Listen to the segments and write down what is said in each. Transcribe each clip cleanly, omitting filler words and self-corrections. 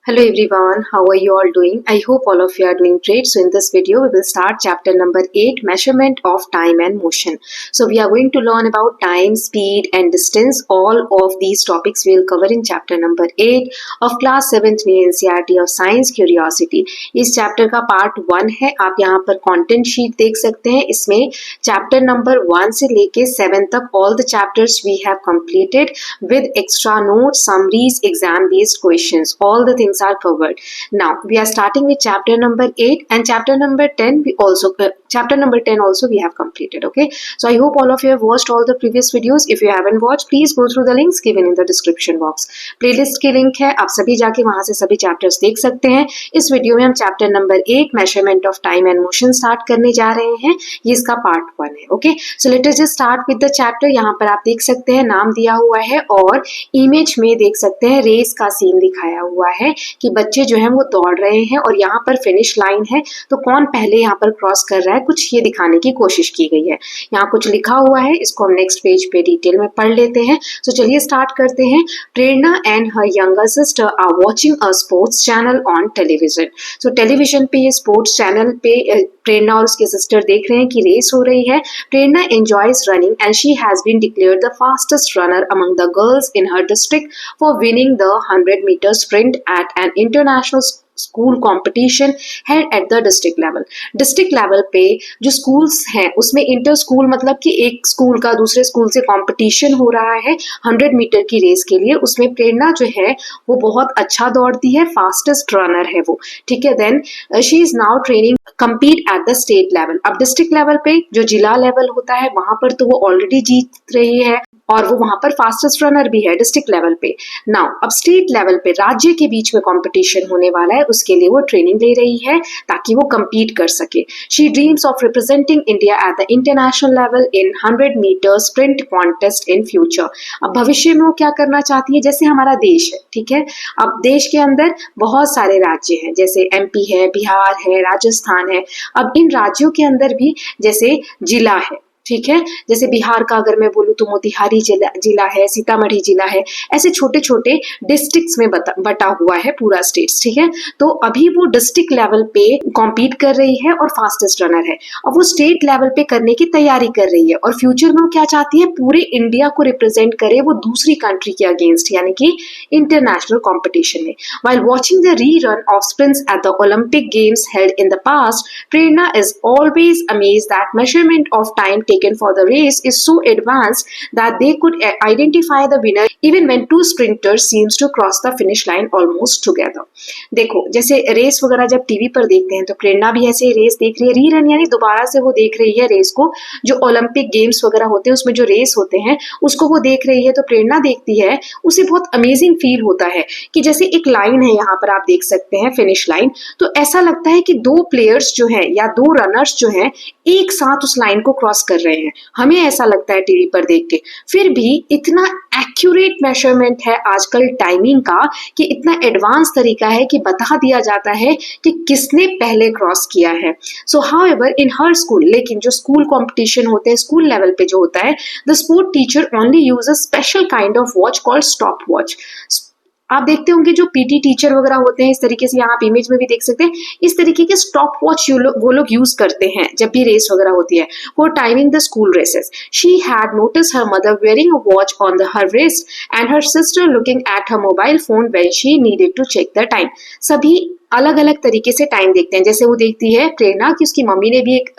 Hello everyone, how are you all doing? I hope all of you are doing great. So in this video, we will start chapter number 8, measurement of time and motion. So we are going to learn about time, speed and distance. All of these topics we will cover in chapter number 8 of class 7th में NCERT of Science Curiosity. इस chapter का part 1 है. आप यहाँ पर content sheet देख सकते हैं. इसमें chapter number 1 से लेके 7 तक all the chapters we have completed with extra notes, summaries, exam based questions. All the things are covered. Now we are starting with chapter number 8 and chapter number 10 we have completed. Okay, so I hope all of you have watched all the previous videos. If you haven't watched, please go through the links given in the description box. Playlist की link है, आप सभी जाके वहां से सभी chapters देख सकते हैं. इस वीडियो में हम chapter number 8 measurement of time and motion start करने जा रहे हैं. ये इसका part 1 है. Okay, so let us just start with the chapter. यहाँ पर आप देख सकते हैं नाम दिया हुआ है और इमेज में देख सकते हैं रेस का सीन दिखाया हुआ है कि बच्चे जो हैं वो दौड़ रहे हैं और यहाँ पर फिनिश लाइन है, तो कौन पहले यहाँ पर क्रॉस कर रहा है कुछ ये दिखाने की कोशिश की गई है. यहाँ कुछ लिखा हुआ है, इसको हम नेक्स्ट पेज पे डिटेल में पढ़ लेते हैं. तो चलिए स्टार्ट करते हैं. Prerna and her younger sister are watching a sports channel on television. So television पे ये स्पोर्ट्स चैनल पे प्रेरणा और उसके सिस्टर देख रहे हैं कि रेस हो रही है. प्रेरणा enjoys running and she has been declared the fastest runner among the girls in her district for winning the 100-meter sprint at an international school competition held at the district level. District level पे जो schools हैं उसमें inter school मतलब कि एक school का दूसरे school से कंपटीशन हो रहा है 100 मीटर की रेस के लिए. उसमें प्रेरणा जो है वो बहुत अच्छा दौड़ती है, फास्टेस्ट रनर है वो. ठीक है, then she is now training compete at the state level. अब डिस्ट्रिक्ट लेवल पे जो जिला लेवल होता है वहां पर तो वो ऑलरेडी जीत रही है और वो वहां पर फास्टेस्ट रनर भी है डिस्ट्रिक्ट लेवल पे. नाउ अब स्टेट लेवल पे राज्य के बीच में कंपटीशन होने वाला है, उसके लिए वो ट्रेनिंग ले रही है ताकि वो compete कर सके. She dreams of representing India at the international level in 100 metre sprint contest in future. अब भविष्य में वो क्या करना चाहती है, जैसे हमारा देश है, ठीक है, अब देश के अंदर बहुत सारे राज्य हैं, जैसे MP है, बिहार है, राजस्थान है. अब इन राज्यों के अंदर भी जैसे जिला है, ठीक है, जैसे बिहार का अगर मैं बोलूँ तो मोतिहारी जिला है, सीतामढ़ी जिला है, ऐसे छोटे छोटे डिस्ट्रिक्ट्स में बटा हुआ है पूरा स्टेट्स. ठीक है, तो अभी वो डिस्ट्रिक्ट लेवल पे कॉम्पीट कर रही है और फास्टेस्ट रनर है. अब वो स्टेट लेवल पे करने की तैयारी कर रही है और फ्यूचर में वो क्या चाहती है, पूरे इंडिया को रिप्रेजेंट करे वो दूसरी कंट्री के अगेंस्ट, यानी कि इंटरनेशनल कॉम्पिटिशन में. While watching the rerun of sprints at the Olympic games held in the past, Prerna is always amazed that measurement of time for the race is so advanced that they could identify the winner even when two sprinters seems to cross the finish line almost together. देखो जैसे race वगैरह जब TV पर देखते हैं तो प्रेरणा भी ऐसे रेस देख रही है, रीरन यानी दोबारा से वो देख रही है रेस को, जो ओलंपिक गेम्स वगैरह होते हैं उसमें जो रेस होते हैं उसको वो देख रही है. तो प्रेरणा देखती है, उसे बहुत अमेजिंग फील होता है कि जैसे एक लाइन है यहाँ पर आप देख सकते हैं फिनिश लाइन, तो ऐसा लगता है कि दो प्लेयर्स जो है या दो रनर्स जो हैं एक साथ उस लाइन को क्रॉस कर रहे हैं. हमें ऐसा लगता है टीवी पर देख के, फिर भी इतना एक्यूरेट मेजरमेंट है आजकल टाइमिंग का कि इतना एडवांस तरीका है कि बता दिया जाता है कि किसने पहले क्रॉस किया है. सो हाउएवर इन हर स्कूल, लेकिन जो स्कूल कंपटीशन होते हैं स्कूल लेवल पे जो होता है, the sport teacher only use a special kind of watch called stop watch. आप देखते होंगे जो PT टीचर वगैरह होते हैं इस तरीके से, यहाँ आप इमेज में भी देख सकते हैं, इस तरीके के स्टॉप वॉच वो लोग यूज करते हैं जब भी रेस वगैरह होती है for timing the school races. She had notice her mother wearing a watch on her wrist and her sister looking at her mobile phone when she needed to check the time. सभी अलग अलग तरीके से time देखते हैं. जैसे वो देखती है प्रेरणा कि उसकी मम्मी ने भी एक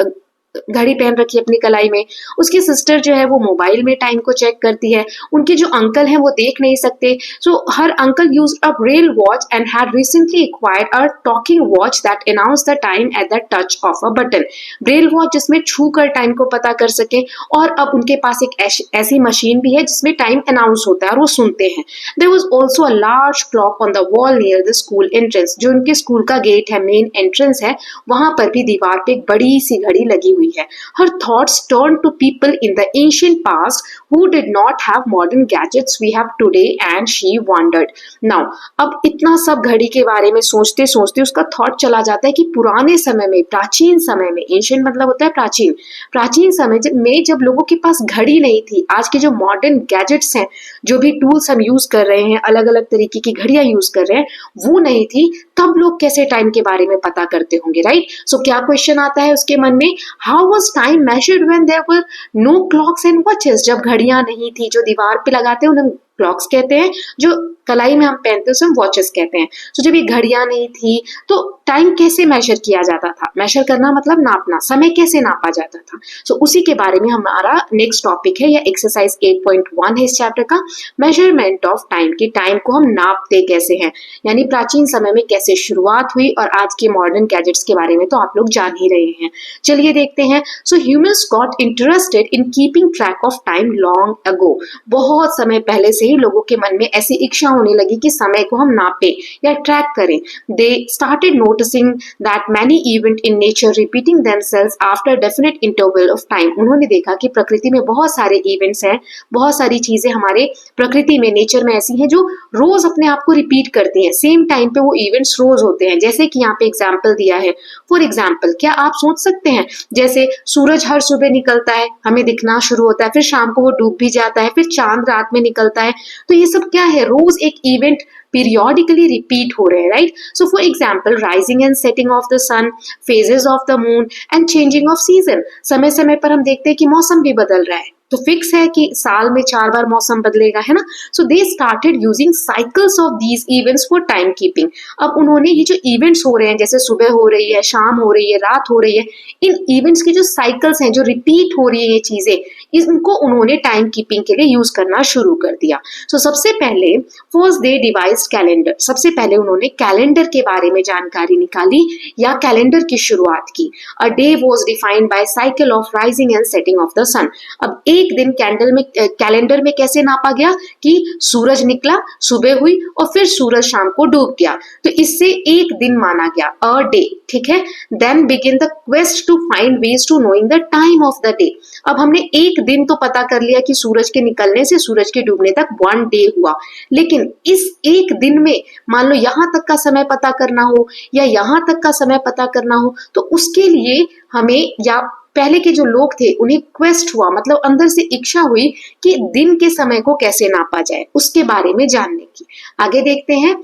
घड़ी पहन रखी है अपनी कलाई में, उसकी सिस्टर जो है वो मोबाइल में टाइम को चेक करती है, उनके जो अंकल हैं वो देख नहीं सकते. So her uncle uses a braille watch and had recently acquired a talking watch that announce the time at the touch of a button. Braille watch जिसमें छू कर टाइम को पता कर सके, और अब उनके पास एक ऐसी मशीन भी है जिसमें टाइम अनाउंस होता है और वो सुनते हैं. There was also a large clock on the wall near the school entrance. जो उनके स्कूल का गेट है, मेन एंट्रेंस है, वहां पर भी दीवार पे एक बड़ी सी घड़ी लगी हुई है. Her thoughts turned to people in the ancient past who did not have modern gadgets we have today and she wondered. Now, अब इतना सब घड़ी के बारे में सोचते सोचते उसका थॉट चला जाता है कि पुराने समय में, प्राचीन समय में, एंशिएंट मतलब होता है प्राचीन, प्राचीन समय में जब लोगों के पास घड़ी नहीं थी, आज के जो मॉडर्न गैजेट्स हैं, जो भी टूल्स हम यूज कर रहे हैं, अलग अलग तरीके की घड़ियां यूज कर रहे हैं, वो नहीं थी, तब लोग कैसे टाइम के बारे में पता करते होंगे, राइट? सो क्या क्वेश्चन आता है उसके मन में, how was time measured when there were no clocks and watches? जब घड़ियां नहीं थी, जो दीवार पे लगाते हैं उन्हें क्लॉक्स कहते हैं, जो कलाई में हम पहनते हैं उसे हम वॉचेस कहते हैं. सो जब ये घड़ियां नहीं थी तो टाइम कैसे मेजर किया जाता था? मेजर करना मतलब नापना, समय कैसे नापा जाता था? सो उसी के बारे में हमारा नेक्स्ट टॉपिक है, या एक्सरसाइज 8.1 है इस चैप्टर का, मेजरमेंट ऑफ टाइम, की टाइम को हम नापते कैसे हैं, यानी प्राचीन समय में कैसे शुरुआत हुई और आज के मॉडर्न गैजेट्स के बारे में तो आप लोग जान ही रहे हैं. चलिए देखते हैं. So humans got interested in keeping track of time long ago. बहुत समय पहले से ही लोगों के मन में ऐसी इच्छा होने लगी कि समय को हम नापे या ट्रैक करें. They started noticing that many event in nature repeating themselves after definite interval of time. उन्होंने देखा कि प्रकृति में बहुत सारे इवेंट्स हैं, बहुत सारी चीजें हमारे प्रकृति में, नेचर में ऐसी हैं जो रोज अपने आप को रिपीट करती हैं, सेम टाइम पे वो इवेंट्स रोज होते हैं. जैसे कि यहाँ पे एग्जाम्पल दिया है. फॉर एग्जाम्पल, क्या आप सोच सकते हैं, जैसे सूरज हर सुबह निकलता है, हमें दिखना शुरू होता है, फिर शाम को वो डूब भी जाता है, फिर चांद रात में निकलता है, तो ये सब क्या है, रोज एक इवेंट periodically repeat हो रहे हैं, right? So for example, rising and setting of the sun, phases of the moon and changing of season. समय समय पर हम देखते हैं कि मौसम भी बदल रहा है, तो फिक्स है कि साल में 4 बार मौसम बदलेगा, है ना? So they started using cycles of these events for time keeping. अब उन्होंने ये जो इवेंट्स हो रहे हैं, जैसे सुबह हो रही है, शाम हो रही है, रात हो रही है, इन इवेंट्स की जो साइकिल्स हैं, जो रिपीट हो रही है ये चीजें, इनको उन्होंने टाइम कीपिंग के लिए यूज करना शुरू कर दिया. सो सबसे पहले फर्स्ट दे डिवाइस्ड कैलेंडर. सबसे पहले उन्होंने कैलेंडर के बारे में जानकारी निकाली या कैलेंडर की शुरुआत की. A day was defined by cycle of rising and setting of the sun. अब एक दिन कैलेंडर में कैसे नापा गया कि सूरज निकला, सुबह हुई और फिर सूरज शाम को डूब गया, तो इससे एक दिन माना गया, अ डे, ठीक है. Then begin the quest to find ways to knowing the time of the day. अब हमने एक दिन तो पता कर लिया कि सूरज के निकलने से सूरज के डूबने तक 1 डे हुआ, लेकिन इस एक दिन में मान लो यहां तक का समय पता करना हो या यहां तक का समय पता करना हो, तो उसके लिए हमें, या पहले के जो लोग थे उन्हें क्वेस्ट हुआ, मतलब अंदर से इच्छा हुई कि दिन के समय को कैसे नापा जाए, उसके बारे में जानने की. आगे देखते हैं.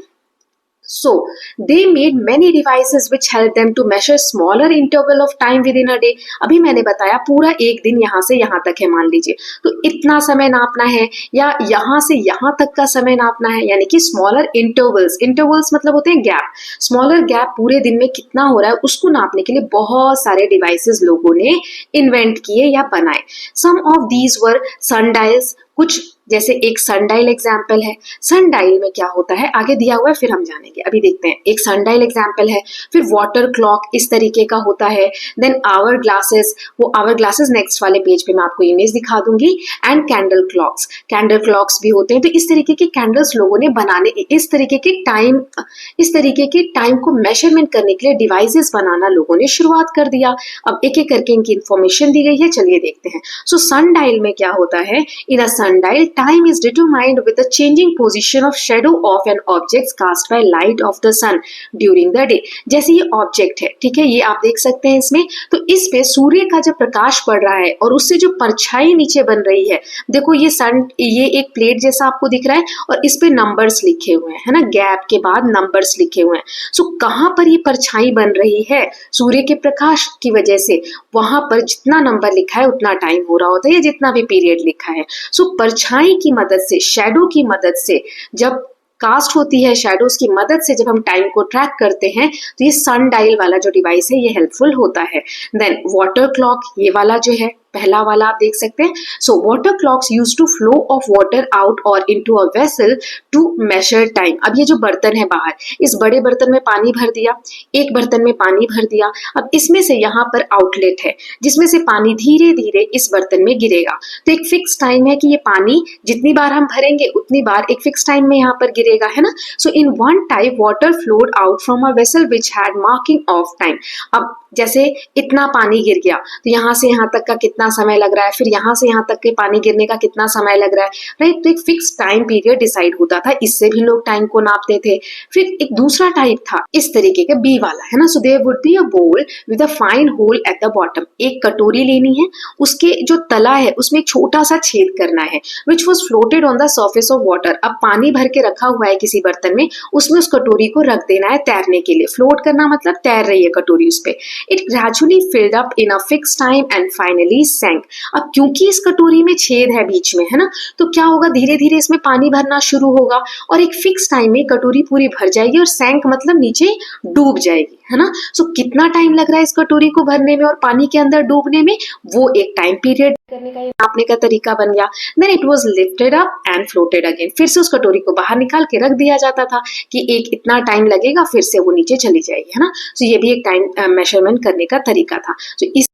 So they made many devices which helped them to measure smaller interval of time within a day. अभी मैंने बताया पूरा एक दिन यहाँ से यहाँ तक है, मान लीजिए, तो इतना समय नापना है या यहाँ से यहाँ तक का समय नापना है, यानी कि स्मॉलर इंटरवल्स. इंटरवल्स मतलब होते हैं गैप. स्मॉलर गैप पूरे दिन में कितना हो रहा है उसको नापने के लिए बहुत सारे डिवाइसेस लोगों ने इन्वेंट किए या बनाए. सम ऑफ दीज वर सनडायल्स. कुछ जैसे एक सनडाइल एग्जाम्पल है. सनडाइल में क्या होता है आगे दिया हुआ है, फिर हम जानेंगे. अभी देखते हैं. एक सनडाइल एग्जाम्पल है. फिर वाटर क्लॉक इस तरीके का होता है. देन आवर ग्लासेस, वो आवर ग्लासेस नेक्स्ट वाले पेज पे मैं आपको इमेज दिखा दूंगी. And candle clocks, candle clocks भी होते हैं. तो इस तरीके के कैंडल्स लोगों ने बनाने, इस तरीके के टाइम को मेजरमेंट करने के लिए डिवाइसेस बनाना लोगों ने शुरुआत कर दिया. अब एक एक करके इनकी इंफॉर्मेशन दी गई है, चलिए देखते हैं. सो सनडाइल में क्या होता है, इन अ sundial, time is determined with the changing position of shadow of an object cast by light of the sun during the day. जैसे ये ऑब्जेक्ट है, ठीक है, ये आप देख सकते हैं इसमें, तो इस पे सूर्य का जब प्रकाश पड़ रहा है और उससे जो परछाई नीचे बन रही है, देखो ये ये एक प्लेट जैसा आपको दिख रहा है और इस पे नंबर्स लिखे हुए हैं, है ना, गैप के बाद नंबर्स लिखे हुए हैं. सो कहाँ पर ये परछाई बन रही है, सूर्य के प्रकाश की वजह से, वहां पर जितना नंबर लिखा है उतना टाइम हो रहा होता है, जितना भी पीरियड लिखा है. सो परछाई की मदद से, शैडो की मदद से जब कास्ट होती है, शैडोज की मदद से जब हम टाइम को ट्रैक करते हैं, तो ये सन डायल वाला जो डिवाइस है ये हेल्पफुल होता है. देन वाटर क्लॉक, ये वाला जो है पहला वाला आप देख सकते हैं. So water clocks use to flow of water out और into a vessel to measure time. अब ये जो बर्तन है बाहर, इस बड़े बर्तन में पानी भर दिया, एक बर्तन में पानी भर दिया, अब इसमें से यहाँ पर आउटलेट है जिसमें से पानी धीरे धीरे इस बर्तन में गिरेगा. तो एक फिक्स टाइम है कि ये पानी जितनी बार हम भरेंगे उतनी बार एक फिक्स टाइम में यहाँ पर गिरेगा, है ना. So in one time water flowed out from a vessel which had marking of time. अब जैसे इतना पानी गिर गया तो यहाँ से यहाँ तक का कितना समय लग रहा है, फिर यहाँ से यहाँ तक के पानी गिरने का कितना समय लग रहा है, राइट। तो एक फिक्स टाइम पीरियड डिसाइड होता था, इससे भी लोग टाइम को नापते थे। फिर एक दूसरा टाइप था इस तरीके का बी वाला, है ना। So there would be a bowl with a fine hole at the bottom. एक कटोरी लेनी है, उसके जो तला है उसमें एक छोटा सा छेद करना है, which was floated on the surface of water. अब पानी भर के रखा हुआ है किसी बर्तन में, उसमें उस कटोरी को रख देना है तैरने के लिए। फ्लोट करना मतलब तैर रही है कटोरी उस पे। It gradually filled up in a fix time and finally sank. अब क्योंकि इस कटोरी में छेद है बीच में, है ना, तो क्या होगा, धीरे धीरे इसमें पानी भरना शुरू होगा और एक फिक्स टाइम में कटोरी पूरी भर जाएगी और सैंक मतलब नीचे डूब जाएगी, है ना। सो कितना टाइम लग रहा है इस कटोरी को भरने में और पानी के अंदर डूबने में, वो एक टाइम पीरियड करने का नापने का तरीका बन गया। Then it was lifted up and floated again. फिर से उस कटोरी को बाहर निकाल के रख दिया जाता था कि एक इतना टाइम लगेगा, फिर से वो नीचे चली जाएगी, है ना। सो ये भी एक टाइम मेजरमेंट करने का तरीका था। सो इस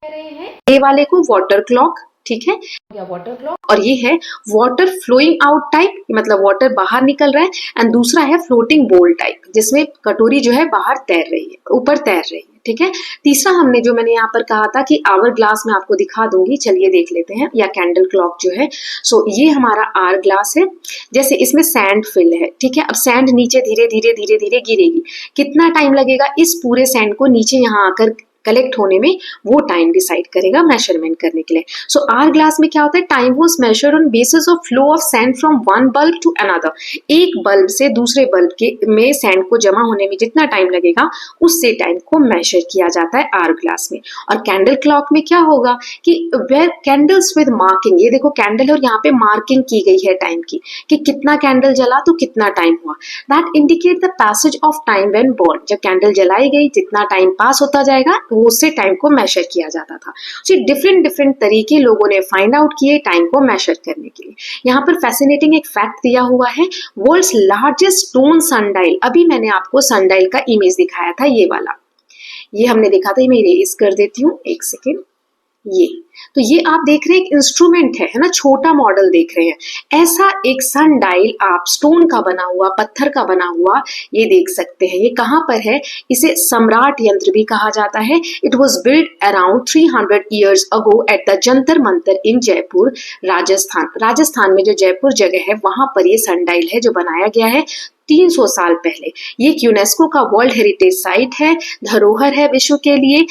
ए वाले को वाटर क्लॉक, ठीक है, या वाटर क्लॉक, और ये है वाटर फ्लोइंग आउट टाइप, मतलब वाटर बाहर निकल रहा है, एंड दूसरा है फ्लोटिंग बोल टाइप, जिसमें कटोरी जो है बाहर तैर रही है, ऊपर तैर रही है, ठीक है। तीसरा हमने जो मैंने यहाँ पर कहा था कि आवर ग्लास में आपको दिखा दूंगी, चलिए देख लेते हैं, या कैंडल क्लॉक जो है। सो ये हमारा आवर ग्लास है, जैसे इसमें सैंड फिल है, ठीक है। अब सैंड नीचे धीरे धीरे धीरे धीरे गिरेगी, कितना टाइम लगेगा इस पूरे सैंड को नीचे यहाँ आकर कलेक्ट होने में, वो टाइम डिसाइड करेगा मेजरमेंट करने के लिए। सो आवर ग्लास में क्या होता है, time was measured on basis of flow of sand from one bulb to another. एक बल्ब से दूसरे बल्ब के में सैंड को जमा होने में जितना टाइम लगेगा, उससे टाइम को मेजर किया जाता है आवर ग्लास में। और कैंडल क्लॉक में क्या होगा कि वेयर कैंडल्स विद मार्किंग, ये देखो कैंडल है और यहाँ पे मार्किंग की गई है टाइम की, कि कितना कैंडल जला तो कितना टाइम हुआ। That indicate the passage of time when burn. जब कैंडल जलाई गई, जितना टाइम पास होता जाएगा, वो उससे टाइम को मेजर किया जाता था। सो डिफरेंट डिफरेंट तरीके लोगों ने फाइंड आउट किए टाइम को मेजर करने के लिए। यहाँ पर फैसिनेटिंग एक फैक्ट दिया हुआ है, वर्ल्ड्स लार्जेस्ट स्टोन सनडाइल। अभी मैंने आपको सनडाइल का इमेज दिखाया था, ये वाला, ये हमने देखा था, मैं इरेज कर देती हूँ एक सेकेंड। ये तो ये आप देख रहे हैं एक इंस्ट्रूमेंट है ना, छोटा मॉडल देख रहे हैं। ऐसा एक सन डायल आप स्टोन का बना हुआ, पत्थर का बना हुआ, ये देख सकते हैं। ये कहाँ पर है, इसे सम्राट यंत्र भी कहा जाता है। It was build around 300 years ago at the Jantar Mantar in Jaipur, Rajasthan. Rajasthan में जो जयपुर जगह है, वहां पर ये सन डायल है जो बनाया गया है 300 साल पहले। ये एक यूनेस्को का वर्ल्ड हेरिटेज साइट है, धरोहर है विश्व के लिए।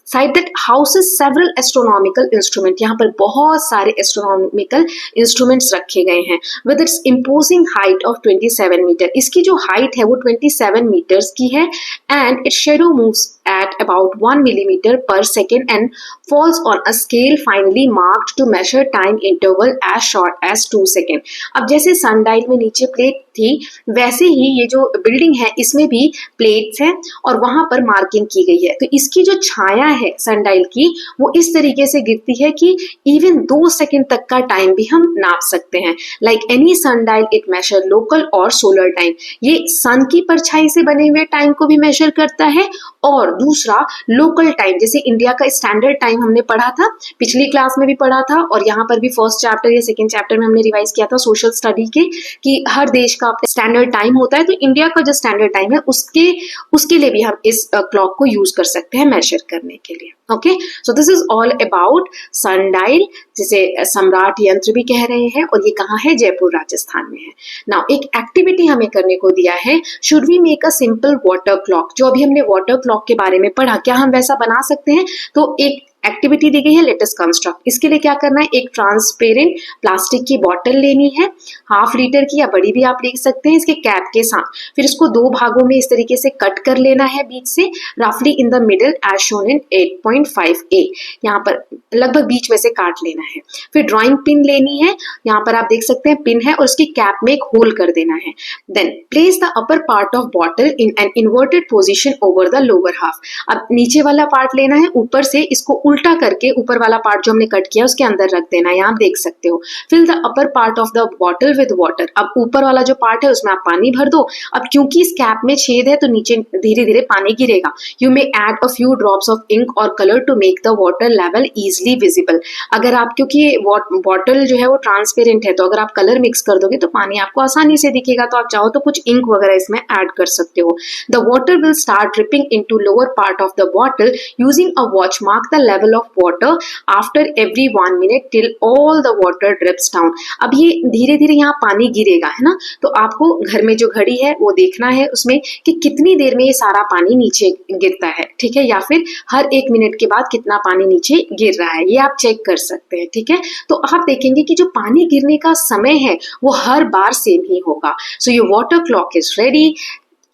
Site that houses several astronomical instrument, यहाँ पर बहुत सारे एस्ट्रोनॉमिकल इंस्ट्रूमेंट्स रखे गए हैं। With its imposing height of 27 metre, इसकी जो हाइट है वो 27 मीटर्स की है। And it shadow moves at about 1 millimeter per second and falls on a scale finely marked to measure time interval as short as 2 seconds। अब जैसे sundial में नीचे प्लेट थी, वैसे ही ये जो बिल्डिंग है इसमें भी प्लेट्स हैं और वहां पर मार्किंग की गई है। तो इसकी जो छाया है सनडाइल की, वो इस तरीके से गिरती है कि इवन 2 सेकंड तक का टाइम भी हम नाप सकते हैं। Like any sundial it measure local और सोलर टाइम। ये सन की परछाई से बने हुए टाइम को भी मेजर करता है, और दूसरा लोकल टाइम, जैसे इंडिया का स्टैंडर्ड टाइम हमने पढ़ा था, पिछली क्लास में भी पढ़ा था, और यहाँ पर भी फर्स्ट चैप्टर या सेकंड चैप्टर में हमने रिवाइज किया था सोशल स्टडी के, कि हर देश का स्टैंडर्ड टाइम होता है। तो इंडिया का जो स्टैंडर्ड टाइम है उसके लिए भी हम इस क्लॉक को यूज कर सकते हैं मेजर करने के लिए। Okay, so this is all about sundial, जिसे सम्राट यंत्र भी कह रहे हैं, और ये कहाँ है, जयपुर राजस्थान में है। नाउ एक एक्टिविटी हमें करने को दिया है, should we make a simple water clock. जो अभी हमने वाटर क्लॉक के बारे में पढ़ा, क्या हम वैसा बना सकते हैं? तो एक एक्टिविटी दी गई है, लेट अस कंस्ट्रक्ट। इसके लिए क्या करना है, एक ट्रांसपेरेंट प्लास्टिक की बॉटल लेनी है, 1/2 लीटर की या बड़ी भी आप ले सकते हैं, इसके कैप के साथ। फिर इसको 2 भागों में इस तरीके से कट कर लेना है बीच से, रफली in the middle age shown in 8.5a, यहाँ पर लगभग बीच में से काट लेना है। फिर ड्राइंग पिन लेनी है, यहाँ पर आप देख सकते हैं पिन है, और उसकी कैप में एक होल कर देना है। Then place the upper part of bottle in an inverted position over the lower half. अब नीचे वाला पार्ट लेना है, ऊपर से इसको उल्टा करके ऊपर वाला पार्ट जो हमने कट किया उसके अंदर रख देना है, यहाँ आप देख सकते हो। Fill the upper part of the bottle with water, अब ऊपर वाला जो पार्ट है उसमें आप पानी भर दो। अब क्योंकि इस कैप में छेद है तो नीचे धीरे धीरे पानी गिरेगा। You may add a few drops of ink और colour to make the water level easily visible. अगर आप, क्योंकि बॉटल जो है वो ट्रांसपेरेंट है, तो अगर आप कलर मिक्स कर दोगे तो पानी आपको आसानी से दिखेगा, तो आप चाहो तो कुछ इंक वगैरह इसमें ऐड कर सकते हो। The water will start dripping into lower part of the bottle using a watch, mark the level of water after every 1 minute till all the water drips down. अब ये धीरे धीरे यहाँ पानी गिरेगा, है ना, तो आपको घर में जो घड़ी है वो देखना है उसमें कि कितनी देर में ये सारा पानी नीचे गिरता है, ठीक है, या फिर हर 1 मिनट के बाद कितना पानी नीचे गिर रहा है, ये आप चेक कर सकते हैं, ठीक है। तो आप देखेंगे कि जो पानी गिरने का समय है वो हर बार सेम ही होगा। So your water clock is ready.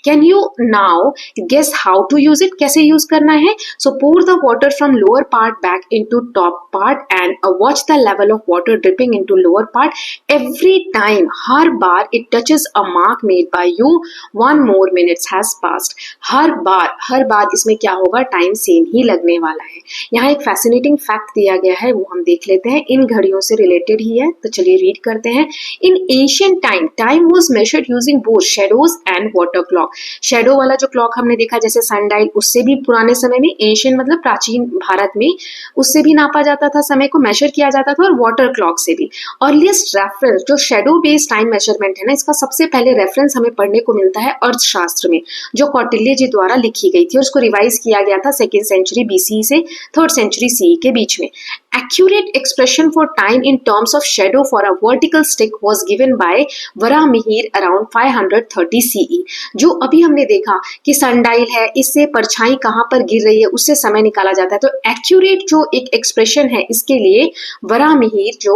Can you now guess how to use it? कैसे यूज करना है? So pour the water from lower part back into top part and watch the level of water dripping into lower part. Every time, her bar it touches a mark made by you, 1 more minutes has passed. हर बार इसमें क्या होगा, time same ही लगने वाला है। यहाँ एक fascinating fact दिया गया है, वो हम देख लेते हैं, इन घड़ियों से रिलेटेड ही है, तो चलिए रीड करते हैं। In ancient time, time was measured using both shadows and water clock. Shadow वाला जो क्लॉक हमने देखा जैसे सनडाइल, उससे भी पुराने समय में, एशियन मतलब प्राचीन भारत में, उससे भी नापा जाता था, समय को मेजर किया जाता था, और वाटर क्लॉक से भी। अर्लीस्ट रेफरेंस जो शैडो बेस्ड टाइम मेजरमेंट है ना, इसका सबसे पहले रेफरेंस हमें पढ़ने को मिलता है अर्थशास्त्र में, जो कौटिल्य जी द्वारा लिखी गई थी, और उसको रिवाइज किया गया था 2nd सेंचुरी BC से 3rd सेंचुरी CE के बीच में। Accurate expression for time in terms of shadow for a vertical stick was given by Varamihir around 530 CE। जो अभी हमने देखा कि सनडाइल है, इससे परछाई कहाँ पर गिर रही है उससे समय निकाला जाता है, तो एक्यूरेट जो एक एक्सप्रेशन है इसके लिए वरामिहिर, जो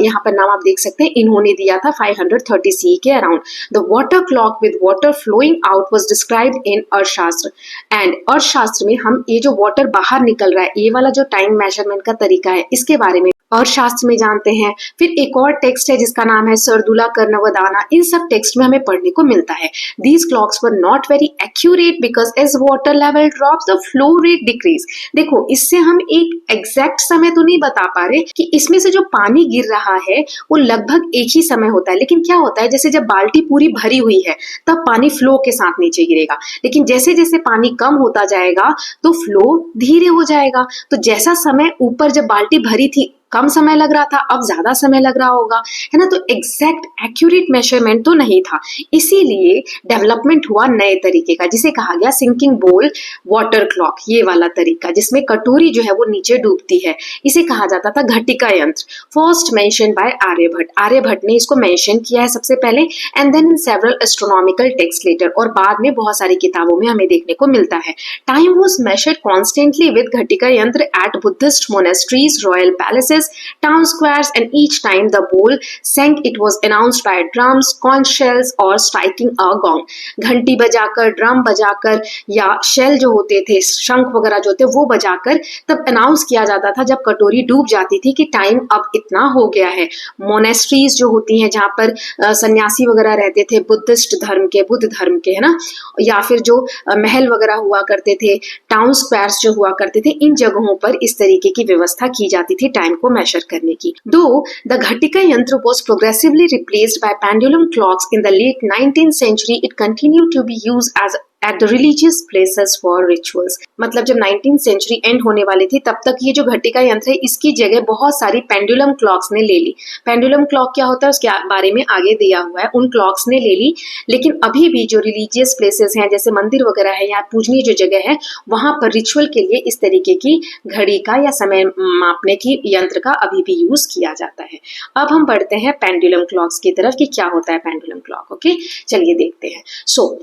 यहाँ पर नाम आप देख सकते हैं, इन्होंने दिया था 530 CE के around. The water clock with water flowing out was described in Arthashastra, and अर्थशास्त्र में हम ये जो वाटर बाहर निकल रहा है, ये वाला जो टाइम मेजरमेंट का तरीका है, इसके बारे में अर्थशास्त्र में जानते हैं। फिर एक और टेक्स्ट है जिसका नाम है सरदुला कर्णवदाना, इन सब टेक्स्ट में हमें पढ़ने को मिलता है। These clocks were not very accurate because as water level drops the flow rate decrease. देखो, इससे हम एक एग्जैक्ट समय तो नहीं बता पा रहे कि इसमें से जो पानी गिर रहा है वो लगभग एक ही समय होता है, लेकिन क्या होता है, जैसे जब बाल्टी पूरी भरी हुई है तब पानी फ्लो के साथ नीचे गिरेगा, लेकिन जैसे जैसे पानी कम होता जाएगा तो फ्लो धीरे हो जाएगा। तो जैसा समय ऊपर जब बाल्टी भरी थी कम समय लग रहा था, अब ज्यादा समय लग रहा होगा, है ना, तो एग्जैक्ट एक्यूरेट मेजरमेंट तो नहीं था, इसीलिए डेवलपमेंट हुआ नए तरीके का, जिसे कहा गया सिंकिंग बोल वाटर क्लॉक। ये वाला तरीका जिसमें कटोरी जो है वो नीचे डूबती है, इसे कहा जाता था घटिका यंत्र। First mention by Aryabhatta, Aryabhatta ने इसको मेंशन किया है सबसे पहले, and then in several astronomical text later, और बाद में बहुत सारी किताबों में हमें देखने को मिलता है। Time was measured constantly with ghatika yantra at Buddhist monasteries, royal palaces, town squares, and each time the bowl sank it was announced by drums, conch shells or striking a gong। घंटी बजाकर, ड्रम बजाकर, या शेल जो होते थे, शंख वगैरह जो होते, वो बजाकर तब अनाउंस किया जाता था जब कटोरी डूब जाती थी कि टाइम अब इतना हो गया है। मोनेस्ट्रीज जो होती हैं जहाँ पर सन्यासी वगैरह रहते थे, बुद्धिस्ट धर्म के, बुद्ध धर्म के, है ना, या फिर जो महल वगैरह हुआ करते थे, टाउन स्क्वायर्स जो हुआ करते थे, इन जगहों पर इस तरीके की व्यवस्था की जाती थी टाइम को मेजर करने की। दो द घटिका यंत्र was progressively replaced by pendulum clocks in the late 19th century, it continued to be used as at the religious places for rituals। मतलब जब 19th सेंचुरी एंड होने वाली थी तब तक ये जो घटिका यंत्र है इसकी जगह बहुत सारी पेंडुलम क्लॉक्स ने ले ली। पेंडुलम क्लॉक क्या होता है उसके बारे में आगे दिया हुआ है, उन क्लॉक्स ने ले ली, लेकिन अभी भी जो रिलीजियस प्लेसेस हैं जैसे मंदिर वगैरह है या पूजनीय जो जगह है वहां पर रिचुअल के लिए इस तरीके की घड़ी का या समय मापने की यंत्र का अभी भी यूज किया जाता है। अब हम बढ़ते हैं पेंडुलम क्लॉक्स की तरफ कि क्या होता है पेंडुलम क्लॉक। ओके, चलिए देखते हैं। सो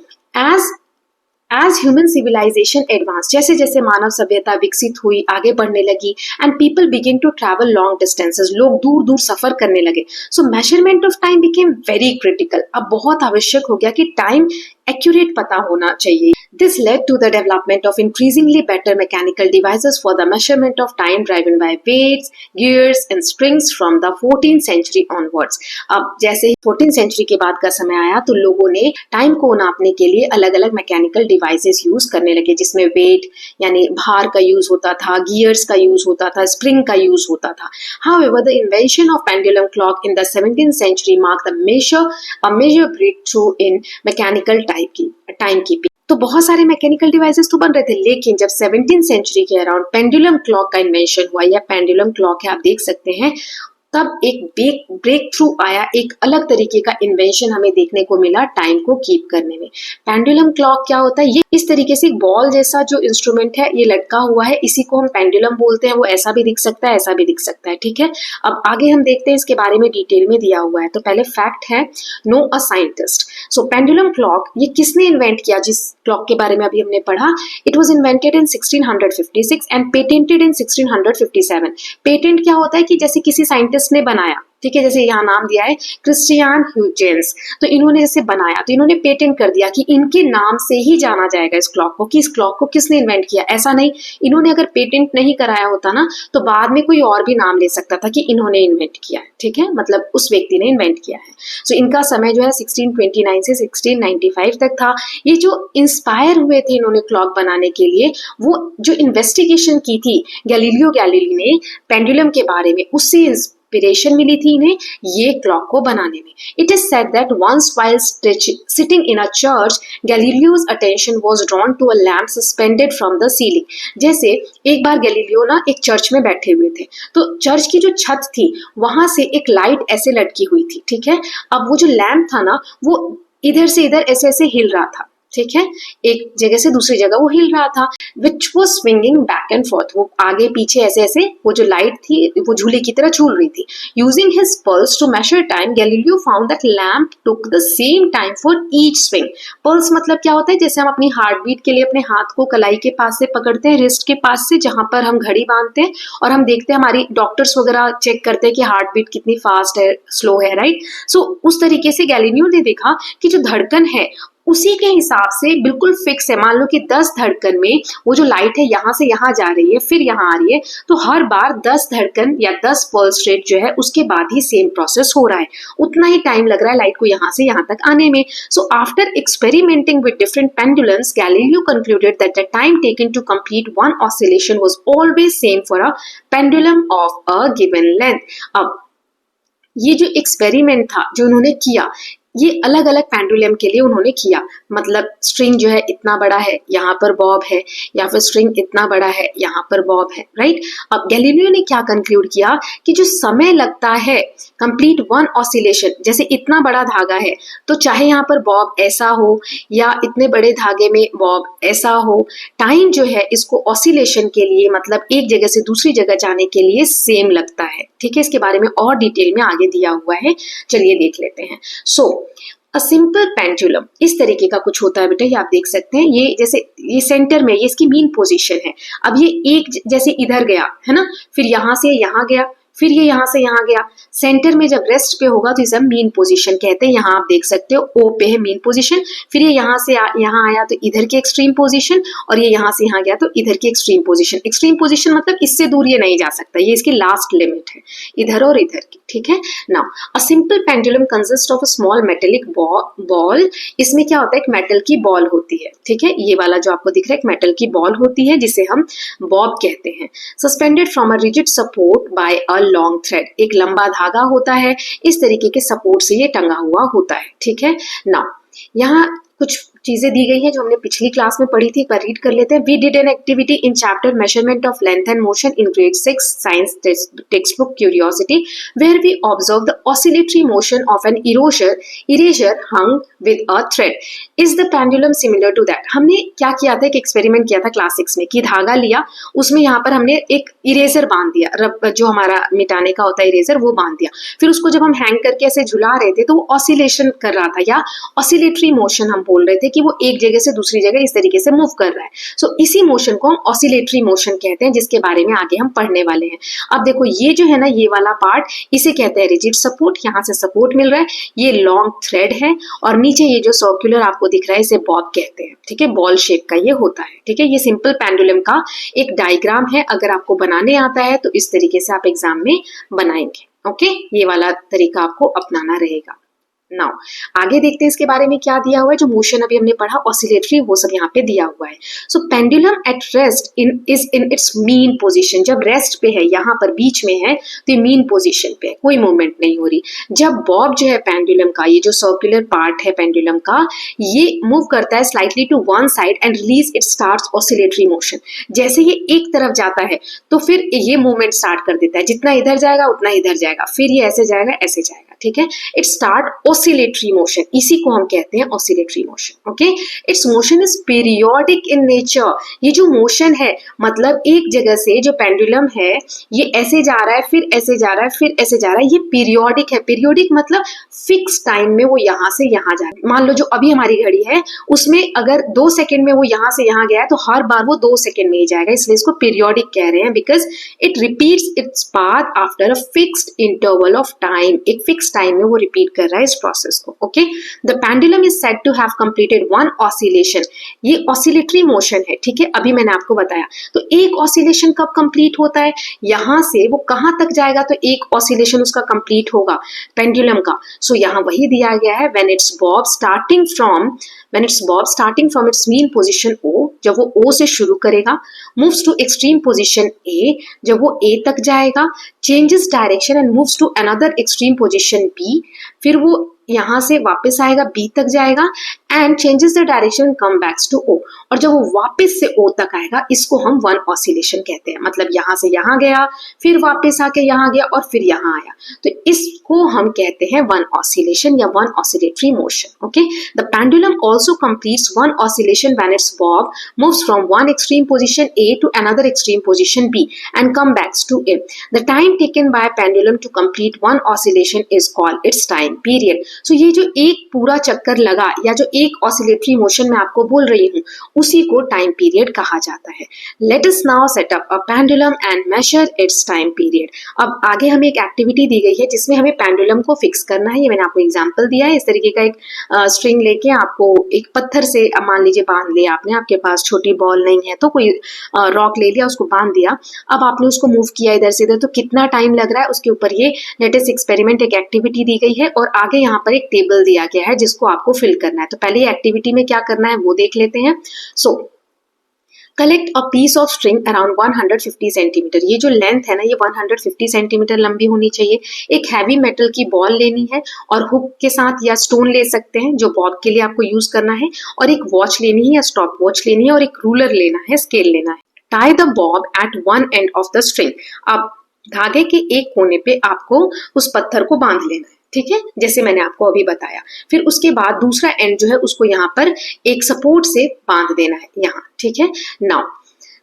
As human civilization advanced, जैसे जैसे मानव सभ्यता विकसित हुई, आगे बढ़ने लगी, and people begin to travel long distances, लोग दूर दूर सफर करने लगे, so measurement of time became very critical। अब बहुत आवश्यक हो गया कि टाइम एक्यूरेट पता होना चाहिए। This led to the development of increasingly better mechanical devices for the measurement of time driven by weights, gears and springs from the 14th century onwards. अब जैसे ही 14th century के बाद का समय आया तो लोगों ने टाइम को नापने के लिए अलग अलग मैकेनिकल डिवाइसेस यूज करने लगे, जिसमें वेट यानी भार का यूज होता था, गियर्स का यूज होता था, स्प्रिंग का यूज होता था। However, the invention of pendulum clock in the 17th century marked a major breakthrough in mechanical timekeeping. तो बहुत सारे मैकेनिकल डिवाइसेस तो बन रहे थे, लेकिन जब 17th सेंचुरी के अराउंड पेंडुलम क्लॉक का इन्वेंशन हुआ, या पेंडुलम क्लॉक है आप देख सकते हैं, तब एक ब्रेक थ्रू आया, एक अलग तरीके का इन्वेंशन हमें देखने को मिला टाइम को कीप करने में। पेंडुलम क्लॉक क्या होता है? ये इस तरीके से एक बॉल जैसा जो इंस्ट्रूमेंट है ये लटका हुआ है, इसी को हम पेंडुलम बोलते हैं। वो ऐसा भी दिख सकता है, ऐसा भी दिख सकता है, ठीक है। अब आगे हम देखते हैं, इसके बारे में डिटेल में दिया हुआ है। तो पहले फैक्ट है, know a scientist. So pendulum clock ये किसने इन्वेंट किया? जिस क्लॉक के बारे में अभी हमने पढ़ा, it was invented in 1656 and patented in 1657। Patent क्या होता है कि जैसे किसी साइंटिस्ट ने बनाया, ठीक है, जैसे यहाँ नाम दिया है क्रिस्टियन ह्यूजेंस, तो इन्होंने जैसे बनाया तो इन्होंने पेटेंट कर दिया कि इनके नाम से ही जाना जाएगा इस क्लॉक को, कि इस क्लॉक को किसने इन्वेंट किया। ऐसा नहीं, इन्होंने अगर पेटेंट नहीं कराया होता ना तो बाद में कोई और भी नाम ले सकता था कि इन्होंने इन्वेंट किया है, ठीक है, मतलब उस व्यक्ति ने इन्वेंट किया है। सो इनका समय जो है 1629 से 1695 तक था। ये जो इंस्पायर हुए थे इन्होंने क्लॉक बनाने के लिए, वो जो इन्वेस्टिगेशन की थी गैलीलियो गैलीली ने पेंडुलम के बारे में, उससे इंस्पिरेशन मिली थी इन्हें ये क्लॉक को बनाने में। It is said that once while sitting in a church, Galileo's attention was drawn to a lamp suspended from the ceiling. जैसे एक बार गैलीलियो ना एक चर्च में बैठे हुए थे, तो चर्च की जो छत थी वहां से एक लाइट ऐसे लटकी हुई थी, ठीक है। अब वो जो लैम्प था ना वो इधर से इधर ऐसे ऐसे हिल रहा था, ठीक है, एक जगह से दूसरी जगह वो हिल रहा था, which was swinging back and fourth, वो आगे पीछे ऐसे ऐसे, वो जो लाइट थी वो झूले की तरह झूल रही थी। Using his pulse to measure time, Galileo found that lamp took the same time for each swing. Pulse मतलब क्या होता है? जैसे हम अपनी हार्ट बीट के लिए अपने हाथ को कलाई के पास से पकड़ते हैं, रिस्ट के पास से, जहां पर हम घड़ी बांधते हैं, और हम देखते हैं, हमारी डॉक्टर्स वगैरह चेक करते हैं कि हार्ट बीट कितनी फास्ट है, स्लो है, राइट। सो उस तरीके से गैलीलियो ने देखा कि जो धड़कन है उसी के हिसाब से बिल्कुल फिक्स है। मान लो कि 10 धड़कन में वो जो लाइट है यहाँ से यहाँ जा रही है, फिर यहाँ आ रही है, तो हर बार 10 धड़कन या 10 पल्स रेट जो है उसके बाद ही सेम प्रोसेस हो रहा है, उतना ही टाइम लग रहा है लाइट को यहाँ से यहाँ तक आने में। So after experimenting with different pendulums, Galileo concluded that the time taken to complete one oscillation was always same for a pendulum of a given length. अब ये जो एक्सपेरिमेंट था जो उन्होंने किया, ये अलग अलग पेंडुलम के लिए उन्होंने किया। मतलब स्ट्रिंग जो है इतना बड़ा है, यहाँ पर बॉब है, या फिर स्ट्रिंग इतना बड़ा है, यहाँ पर बॉब है, राइट। अब गैलीलियो ने क्या कंक्लूड किया कि जो समय लगता है कंप्लीट वन ऑसिलेशन, जैसे इतना बड़ा धागा है तो चाहे यहाँ पर बॉब ऐसा हो या इतने बड़े धागे में बॉब ऐसा हो, टाइम जो है इसको ऑसिलेशन के लिए, मतलब एक जगह से दूसरी जगह जाने के लिए सेम लगता है, ठीक है। इसके बारे में और डिटेल में आगे दिया हुआ है, चलिए देख लेते हैं। सो अ सिंपल पेंडुलम इस तरीके का कुछ होता है बेटा, ये आप देख सकते हैं, ये जैसे ये सेंटर में, ये इसकी मीन पोजीशन है। अब ये एक जैसे इधर गया है ना, फिर यहाँ से यहाँ गया, फिर ये यहाँ से यहाँ गया, सेंटर में जब रेस्ट पे होगा तो इसे हम मीन पोजीशन कहते हैं। यहाँ आप देख सकते हो ओ पे है मीन पोजीशन, फिर ये यहाँ से यहाँ आया तो इधर की एक्सट्रीम पोजीशन, और ये यहाँ से यहाँ गया तो इधर की एक्सट्रीम पोजीशन। एक्सट्रीम पोजीशन मतलब इससे दूर ये नहीं जा सकता, ये इसकी लास्ट लिमिट है, इधर और इधर की, ठीक है। Now a simple pendulum consist of a small metallic ball. इसमें क्या होता है, एक मेटल की बॉल होती है, ठीक है, ये वाला जो आपको दिख रहा है एक मेटल की बॉल होती है जिसे हम बॉब कहते हैं। Suspended from a rigid support bye a long thread, एक लंबा धागा होता है, इस तरीके के सपोर्ट से ये टंगा हुआ होता है, ठीक है। नाउ यहाँ कुछ चीजें दी गई है जो हमने पिछली क्लास में पढ़ी थी, एक बार रीड कर लेते हैं। We did an activity in chapter measurement of length and motion in grade 6 science text book curiosity, where we observe the oscillatory motion of an eraser hung with a thread. Is the pendulum similar to that? हमने क्या किया था, एक experiment किया था class 6 में, कि धागा लिया, उसमें यहाँ पर हमने एक इरेजर बांध दिया, रब जो हमारा मिटाने का होता है इरेजर, वो बांध दिया। फिर उसको जब हम हैंग करके ऐसे झुला रहे थे तो वो ऑसिलेशन कर रहा था, या ऑसिलेटरी मोशन हम बोल रहे थे कि वो एक जगह से दूसरी जगह इस तरीके से मूव कर रहा है। सो इसी मोशन को हम ऑसिलेटरी मोशन कहते हैं, जिसके बारे में आगे हम पढ़ने वाले हैं। अब देखो ये जो है ना, ये वाला पार्ट, इसे कहते हैं रिजिड सपोर्ट, यहाँ से सपोर्ट मिल रहा है, ये लॉन्ग थ्रेड है, और नीचे ये जो सर्कुलर आपको दिख रहा है इसे बॉब कहते हैं, ठीक है, बॉल शेप का ये होता है, ठीक है। ये सिंपल पेंडुलम का एक डायग्राम है, अगर आपको बनाने आता है तो इस तरीके से आप एग्जाम में बनाएंगे, ओके। ये वाला तरीका आपको अपनाना रहेगा। नाउ आगे देखते हैं इसके बारे में क्या दिया हुआ है। जो मोशन अभी हमने पढ़ा ऑसिलेटरी, वो सब यहाँ पे दिया हुआ है। So pendulum at rest is in its mean position. जब रेस्ट पे है, यहाँ पर बीच में है, तो ये मीन पोजीशन पे है, कोई मूवमेंट नहीं हो रही। जब बॉब जो है पेंडुलम का, ये जो सर्कुलर पार्ट है पेंडुलम का, ये मूव करता है slightly to one side and release it starts oscillatory motion. जैसे ये एक तरफ जाता है तो फिर ये मूवमेंट स्टार्ट कर देता है, जितना इधर जाएगा उतना इधर जाएगा, फिर ये ऐसे जाएगा ऐसे जाएगा, ठीक है। इट स्टार्ट ऑसिलेटरी मोशन, इसी को हम कहते हैं oscillatory motion, okay. It's motion is periodic in nature. ये जो मोशन है, मतलब एक जगह से जो पेंडुलम है ये ऐसे जा रहा है, फिर ऐसे जा रहा है, फिर ऐसे जा रहा है, ये पीरियोडिक है। पीरियोडिक मतलब फिक्स टाइम में वो यहाँ से यहाँ जा रहा है। मान लो जो अभी हमारी घड़ी है उसमें अगर 2 सेकंड में वो यहाँ से यहाँ गया है तो हर बार वो 2 सेकंड में ही जाएगा, इसलिए इसको पीरियोडिक कह रहे हैं, because it repeats its path after a fixed interval of time. एक फिक्स टाइम में वो रिपीट कर रहा है इस प्रोसेस को, okay. The pendulum is said to have completed one oscillation. ये ऑसिलेटरी मोशन है, ठीक है, अभी मैंने आपको बताया। तो एक ऑसिलेशन कब कंप्लीट होता है, यहां से वो कहां तक जाएगा तो एक ऑसिलेशन उसका कंप्लीट होगा पेंडुलम का। सो यहां वही दिया गया है, when its bob starting from its mean position O, जब वो ओ से शुरू करेगा, moves to extreme position A, जब वो ए तक जाएगा, changes direction and moves to another extreme position B, फिर वो यहां से वापस आएगा, बी तक जाएगा, and changes the direction come backs to O, और जब वो वापस से ओ तक आएगा, इसको हम वन ऑसिलेशन कहते हैं। मतलब यहां से यहां गया, फिर वापस आके यहां गया, और फिर यहां आया, तो इसको हम कहते हैं वन ऑसिलेशन या one oscillatory motion, okay. The pendulum also completes one oscillation when its bob moves from one extreme position A to another extreme position B and come backs to A. The time taken by pendulum to complete one oscillation is called its time period. So ये जो एक पूरा चक्कर लगा या जो एक oscillatory motion मैं आपको बोल रही हूँ, उसी को टाइम पीरियड कहा जाता है। Let us now set up a pendulum and measure its time period. अब आगे हमें एक एक्टिविटी दी गई है जिसमें हमें पेंडुलम को फिक्स करना है। ये मैंने आपको एग्जांपल दिया है। इस तरीके का एक स्ट्रिंग लेके आपको एक पत्थर से, मान लीजिए बांध लिया आपने, आपके पास छोटी बॉल नहीं है तो कोई रॉक ले लिया, उसको बांध दिया, अब आपने उसको मूव किया इधर से इधर, तो कितना टाइम लग रहा है उसके ऊपर ये लेटेस्ट एक्सपेरिमेंट एक एक्टिविटी दी गई है, और आगे यहाँ पर एक टेबल दिया गया है जिसको आपको फिल करना है। तो पहले एक्टिविटी में क्या करना है वो देख लेते हैं। So collect a piece of string around 150 centimetre. ये जो लेंथ है ना, ये 150 सेंटीमीटर लंबी होनी चाहिए। एक हैवी मेटल की बॉल लेनी है और हुक के साथ, या स्टोन ले सकते हैं जो बॉब के लिए आपको यूज करना है, और एक वॉच लेनी है या स्टॉप वॉच लेनी है, और एक रूलर लेना है, स्केल लेना है। Tie the bob at one end of the string. अब धागे के एक कोने पे आपको उस पत्थर को बांध लेना है, ठीक है, जैसे मैंने आपको अभी बताया। फिर उसके बाद दूसरा एंड जो है उसको यहाँ पर एक सपोर्ट से बांध देना है यहाँ, ठीक है। Now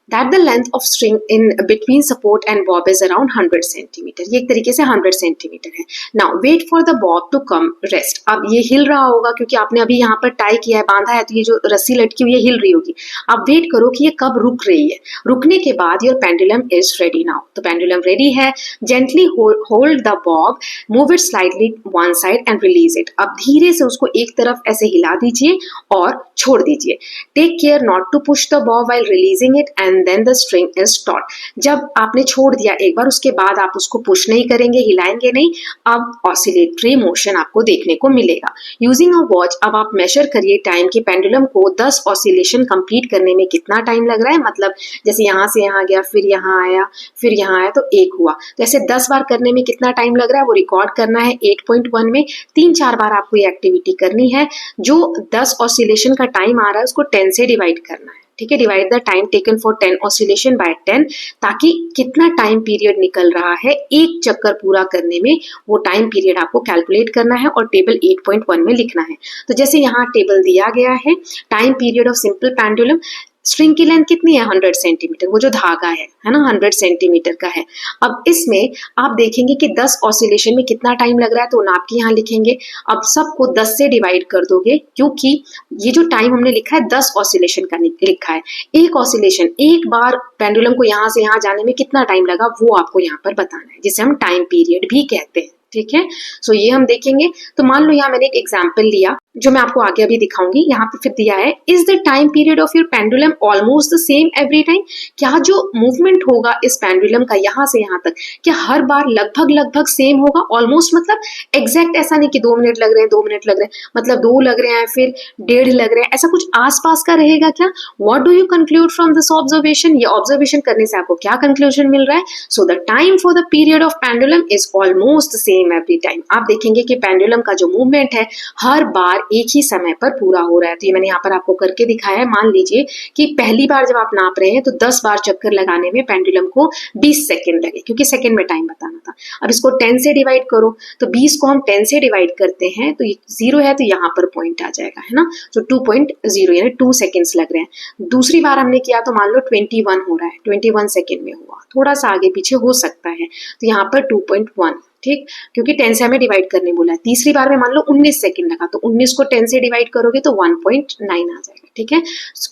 that the length of string in between support and bob is around 100 centimeter। ये एक तरीके से 100 सेंटीमीटर है। Now wait for the bob to come rest। अब ये हिल रहा होगा क्योंकि आपने अभी यहाँ पर टाई किया है, बांधा है, तो ये जो रस्सी लटकी हुई है हिल रही होगी। आप वेट करो कि ये कब रुक रही है। रुकने के बाद your pendulum is ready now. तो पेंडुलम रेडी है। Gently hold the Bob, move it slightly one side and release it. अब धीरे से उसको एक तरफ ऐसे हिला दीजिए और छोड़ दीजिए। Take care not to push the bob while releasing it and then the string is taut. जब आपने छोड़ दिया एक बार, उसके बाद आप उसको पुश नहीं करेंगे, हिलाएंगे नहीं। अब ऑसिलेटरी मोशन आपको देखने को मिलेगा। यूजिंग अ वॉच, अब आप मेजर करिए टाइम की पेंडुलम को 10 ऑसिलेशन कंप्लीट करने में कितना टाइम लग रहा है। मतलब जैसे यहाँ से यहाँ गया, फिर यहाँ आया, फिर यहाँ आया, तो 1 हुआ। तो ऐसे 10 बार करने में कितना टाइम लग रहा है वो रिकॉर्ड करना है 8.1 में। 3-4 बार आपको ये एक्टिविटी करनी है। जो 10 ऑसिलेशन का टाइम आ रहा है उसको 10 से डिवाइड करना है, ठीक है। Divide the time taken for 10 oscillation by 10, ताकि कितना टाइम पीरियड निकल रहा है एक चक्कर पूरा करने में, वो टाइम पीरियड आपको कैलकुलेट करना है और टेबल 8.1 में लिखना है। तो जैसे यहाँ टेबल दिया गया है, time period of simple pendulum string की लेंथ कितनी है 100 सेंटीमीटर, वो जो धागा है ना 100 सेंटीमीटर का है। अब इसमें आप देखेंगे कि 10 ऑसिलेशन में कितना टाइम लग रहा है, तो नाप के यहाँ लिखेंगे। अब सबको 10 से डिवाइड कर दोगे, क्योंकि ये जो टाइम हमने लिखा है 10 ऑसिलेशन का लिखा है। एक ऑसिलेशन, एक बार पेंडुलम को यहाँ से यहाँ जाने में कितना टाइम लगा वो आपको यहाँ पर बताना है, जिसे हम टाइम पीरियड भी कहते हैं। ठीक है, सो ये हम देखेंगे। तो मान लो यहाँ मैंने एक एग्जाम्पल लिया जो मैं आपको आगे अभी दिखाऊंगी। यहाँ पे फिर दिया है, is the time period of your pendulum almost the same every time. क्या जो मूवमेंट होगा इस पेंडुलम का यहाँ से यहाँ तक, क्या हर बार लगभग सेम होगा? ऑलमोस्ट मतलब एग्जैक्ट ऐसा नहीं कि 2 मिनट लग रहे हैं, 2 मिनट लग रहे हैं, मतलब 2 लग रहे हैं, फिर 1.5 लग रहे हैं, ऐसा कुछ आसपास का रहेगा क्या? What do you conclude from this observation? ये ऑब्जर्वेशन करने से आपको क्या कंक्लूजन मिल रहा है? So the time for the period of pendulum is almost same every time. आप देखेंगे कि पेंडुलम का जो मूवमेंट है हर बार एक ही समय पर पूरा हो रहा है। तो ये मैंने यहाँ पर आपको करके दिखाया है। मान लीजिए कि पहली बार जब आप नाप रहे हैं तो 10 बार चक्कर लगाने में पेंडुलम को 20 सेकंड लगे, क्योंकि सेकंड में टाइम बताना था। अब इसको 10 से डिवाइड करो, तो 20 को हम 10 से डिवाइड करते हैं तो 0 है, तो यहाँ पर पॉइंट आ जाएगा, है ना। तो 2.0 यानी 2 सेकेंड्स लग रहे हैं। दूसरी बार हमने किया तो मान लो 21 हो रहा है, 21 सेकेंड में हुआ, थोड़ा सा आगे पीछे हो सकता है, तो यहाँ पर 2.1, ठीक, क्योंकि 10 से हमें डिवाइड करने बोला है। तीसरी बार में मान लो 19 सेकंड लगा, तो 19 को 10 से डिवाइड करोगे तो 1.9 आ जाएगा। ठीक है,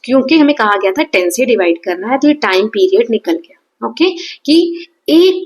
क्योंकि हमें कहा गया था 10 से डिवाइड करना है, तो ये टाइम पीरियड निकल गया। ओके, कि एक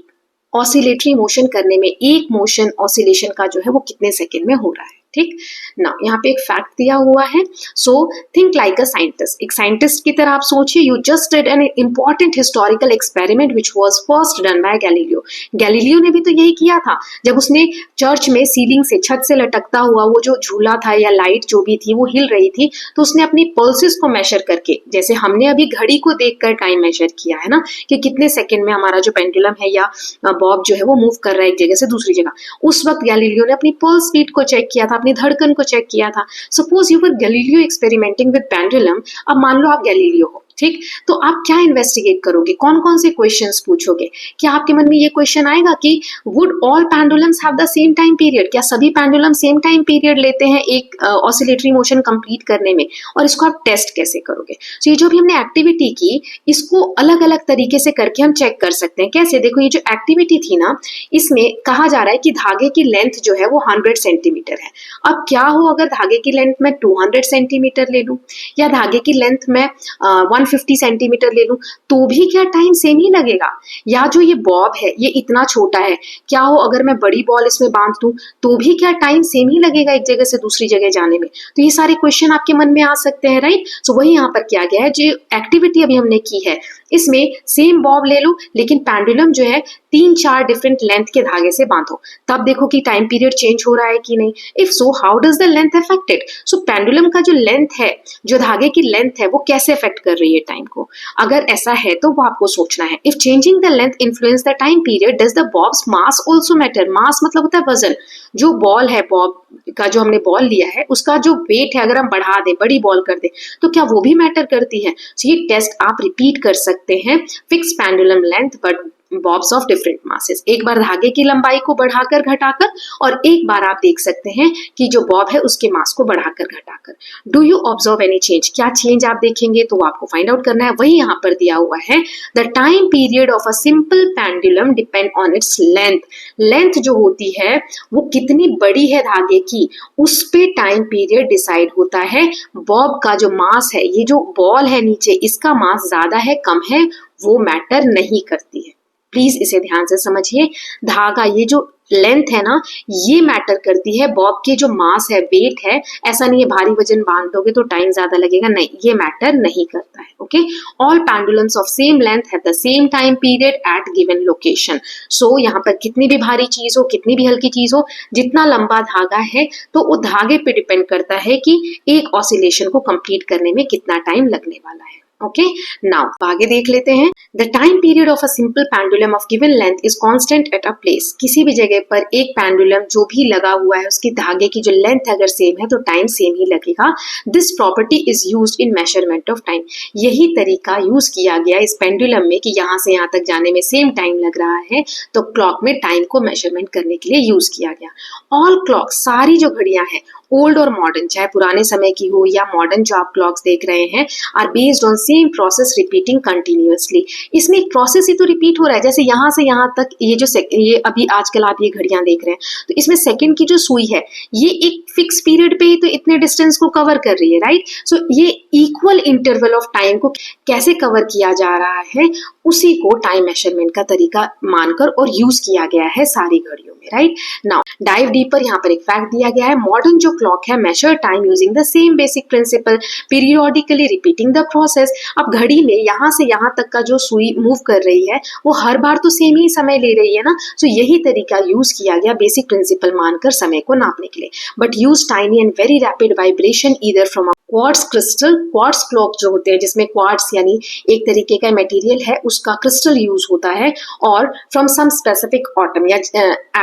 ऑसिलेटरी मोशन करने में एक मोशन ऑसिलेशन का जो है वो कितने सेकंड में हो रहा है। ठीक ना, यहाँ पे एक फैक्ट दिया हुआ है। So think like a scientist, एक साइंटिस्ट की तरह आप सोचिए। You just did an important historical experiment which was first done by Galileo. Galileo ने भी तो यही किया था, जब उसने चर्च में सीलिंग से, छत से लटकता हुआ वो जो झूला था या लाइट जो भी थी वो हिल रही थी, तो उसने अपनी पल्सेस को मेजर करके, जैसे हमने अभी घड़ी को देखकर टाइम मेजर किया है ना कि कितने सेकंड में हमारा जो पेंडुलम है या बॉब जो है वो मूव कर रहा है एक जगह से दूसरी जगह, उस वक्त गैलीलियो ने अपनी पल्स स्पीड को चेक किया था, अपनी धड़कन को चेक किया था। Suppose you were Galileo experimenting with pendulum. अब मान लो आप गैलीलियो हो, ठीक, तो आप क्या इन्वेस्टिगेट करोगे, कौन कौन से क्वेश्चंस पूछोगे? क्या आपके मन में ये क्वेश्चन आएगा कि would all pendulums have the same time period? क्या सभी पेंडुलम सेम टाइम पीरियड लेते हैं एक ऑसिलेटरी मोशन कंप्लीट करने में? और इसको आप टेस्ट कैसे करोगे? तो ये जो भी हमने एक्टिविटी की, इसको अलग अलग तरीके से करके हम चेक कर सकते हैं। कैसे? देखो, ये जो एक्टिविटी थी ना, इसमें कहा जा रहा है कि धागे की लेंथ जो है वो 100 सेंटीमीटर है। अब क्या हो अगर धागे की लेंथ मैं 200 सेंटीमीटर ले लूं, या धागे की लेंथ मैं 150 सेंटीमीटर ले लूं, तो भी क्या टाइम सेम ही लगेगा? या जो ये बॉब है ये इतना छोटा है, क्या हो अगर मैं बड़ी बॉल इसमें बांध दूं, तो भी क्या टाइम सेम ही लगेगा एक जगह से दूसरी जगह जाने में? तो ये सारे क्वेश्चन आपके मन में आ सकते हैं, राइट। सो वही यहाँ पर किया गया है। जो एक्टिविटी अभी हमने की है इसमें सेम बॉब ले लो, लेकिन पेंडुलम जो है 3-4 डिफरेंट लेंथ के धागे से बांधो, तब देखो कि टाइम पीरियड चेंज हो रहा है कि नहीं। If so, how does the length affected? So pendulum का जो लेंथ है, जो धागे की लेंथ है, वो कैसे अफेक्ट कर रही है टाइम को? अगर ऐसा है तो वो आपको सोचना है। If changing the length influence the time period, does the bob's mass also matter? Mass मतलब होता है वजन। जो बॉल है, बॉब का जो हमने बॉल लिया है, उसका जो वेट है, अगर हम बढ़ा दें, बड़ी बॉल कर दें, तो क्या वो भी मैटर करती है? तो ये टेस्ट आप रिपीट कर सकते हैं। Fix pendulum length but bobs of different masses. एक बार धागे की लंबाई को बढ़ाकर घटाकर, और एक बार आप देख सकते हैं कि जो बॉब है उसके मास को बढ़ाकर घटाकर। Do you observe any change? क्या चेंज आप देखेंगे तो आपको फाइंड आउट करना है। वही यहाँ पर दिया हुआ है, the time period of a simple pendulum depend on its length. Length जो होती है वो कितनी बड़ी है धागे की, उस पे टाइम पीरियड डिसाइड होता है। बॉब का जो मास है, ये जो बॉल है नीचे, इसका मास ज्यादा है कम है वो मैटर नहीं करती है। प्लीज इसे ध्यान से समझिए। धागा, ये जो लेंथ है ना, ये मैटर करती है। बॉब के जो मास है, वेट है, ऐसा नहीं है भारी वजन बांध दोगे तो टाइम ज्यादा लगेगा, नहीं, ये मैटर नहीं करता है। Okay, all pendulums of same length have the same time period at given location. So यहाँ पर कितनी भी भारी चीज हो, कितनी भी हल्की चीज हो, जितना लंबा धागा है तो वो धागे पे डिपेंड करता है कि एक ऑसिलेशन को कंप्लीट करने में कितना टाइम लगने वाला है। ओके, नाउ आगे देख लेते हैं। The time period of a simple pendulum of given length is constant at a place. किसी भी जगह पर एक पेंडुलम जो भी लगा हुआ है, उसकी धागे की जो लेंथ अगर सेम है तो टाइम सेम ही लगेगा। This property is used in measurement of time. यही तरीका यूज किया गया इस पेंडुलम में कि यहाँ से यहाँ तक जाने में सेम टाइम लग रहा है, तो क्लॉक में टाइम को मेजरमेंट करने के लिए यूज किया गया। ऑल क्लॉक, सारी जो घड़ियां हैं, ओल्ड और मॉडर्न, चाहे पुराने समय की हो या मॉडर्न जो आप क्लॉक्स देख रहे हैं, are based on same process repeating continuously. इसमें एक प्रोसेस ही तो रिपीट हो रहा है, जैसे यहाँ से यहाँ तक ये अभी आजकल आप ये घड़ियां देख रहे हैं, तो इसमें सेकंड की जो सुई है ये एक फिक्स पीरियड पे ही तो इतने डिस्टेंस को कवर कर रही है, राइट। सो ये इक्वल इंटरवल ऑफ टाइम को कैसे कवर किया जा रहा है, उसी को टाइम मेजरमेंट का तरीका मानकर और यूज किया गया है सारी घड़ियों में, राइट। नाउ डाइव डीपर, यहाँ पर एक फैक्ट दिया गया है, मॉडर्न जो क्लॉक है measure time using the same basic principle, periodically repeating the process. अब घड़ी में यहाँ से यहाँ तक का जो सुई मूव कर रही है वो हर बार तो सेम ही समय ले रही है ना, तो यही तरीका यूज किया गया बेसिक प्रिंसिपल मानकर समय को नापने के लिए। But use tiny and very rapid vibration either from a quartz crystal, quartz clock जो होते हैं जिसमें क्वार्ट्ज यानी एक तरीके का मटेरियल है उसका क्रिस्टल यूज होता है, और फ्रॉम सम स्पेसिफिक एटम या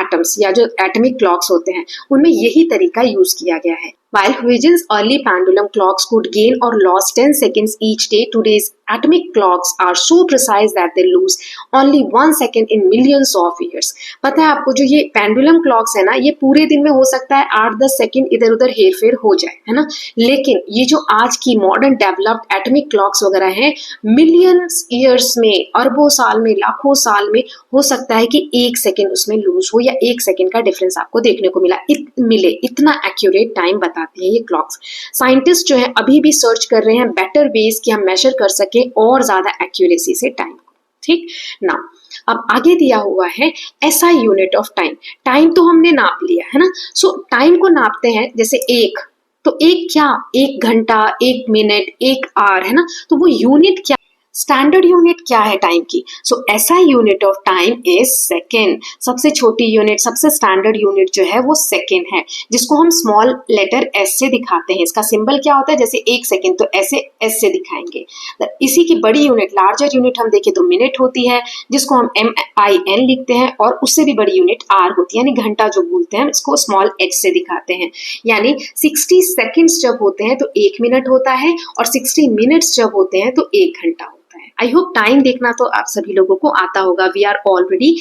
एटम्स या जो एटमिक क्लॉक्स होते हैं उनमें यही तरीका यूज किया गया है। While Huygens early pendulum clocks could gain or lose 10 seconds each day, today's atomic clocks are so precise that they lose only 1 second in millions of years. पता है आपको, जो ये पेंडुलम क्लॉक्स है ना, ये पूरे दिन में हो सकता है 8-10 सेकंड इधर उधर हेर फेर हो जाए, है ना, लेकिन ये जो आज की मॉडर्न डेवलप्ड एटमिक क्लॉक्स वगैरह हैं, मिलियंस ईयर्स में, अरबों साल में, लाखों साल में हो सकता है कि 1 सेकंड उसमें लूज हो या 1 सेकंड का डिफरेंस आपको देखने को मिले। इतना एक्यूरेट टाइम बताती है ये क्लॉक्स। साइंटिस्ट जो है अभी भी सर्च कर रहे हैं बेटर वेज कि हम मेजर कर सके और ज्यादा एक्यूरेसी से टाइम को, ठीक ना। अब आगे दिया हुआ है SI unit of time. Time तो हमने नाप लिया है ना, सो टाइम को नापते हैं जैसे एक, तो एक क्या, 1 घंटा, 1 मिनट, 1 आवर, है ना, तो वो यूनिट क्या, स्टैंडर्ड यूनिट क्या है टाइम की। सो SI unit of time is second. सबसे छोटी यूनिट, सबसे स्टैंडर्ड यूनिट जो है वो सेकेंड है, जिसको हम स्मॉल लेटर S से दिखाते हैं। इसका सिंबल क्या होता है, जैसे 1 सेकेंड तो ऐसे S से दिखाएंगे। इसी की बड़ी यूनिट, लार्जर यूनिट हम देखें तो मिनट होती है, जिसको हम MIN लिखते हैं, और उससे भी बड़ी यूनिट R होती है, यानी घंटा जो बोलते हैं, इसको स्मॉल h से दिखाते हैं। यानी 60 सेकेंड्स जब होते हैं तो 1 मिनट होता है, और 60 मिनट्स जब होते हैं तो 1 घंटा होता है। आई होप टाइम देखना तो आप सभी लोगों को आता होगा। वी आर ऑलरेडी,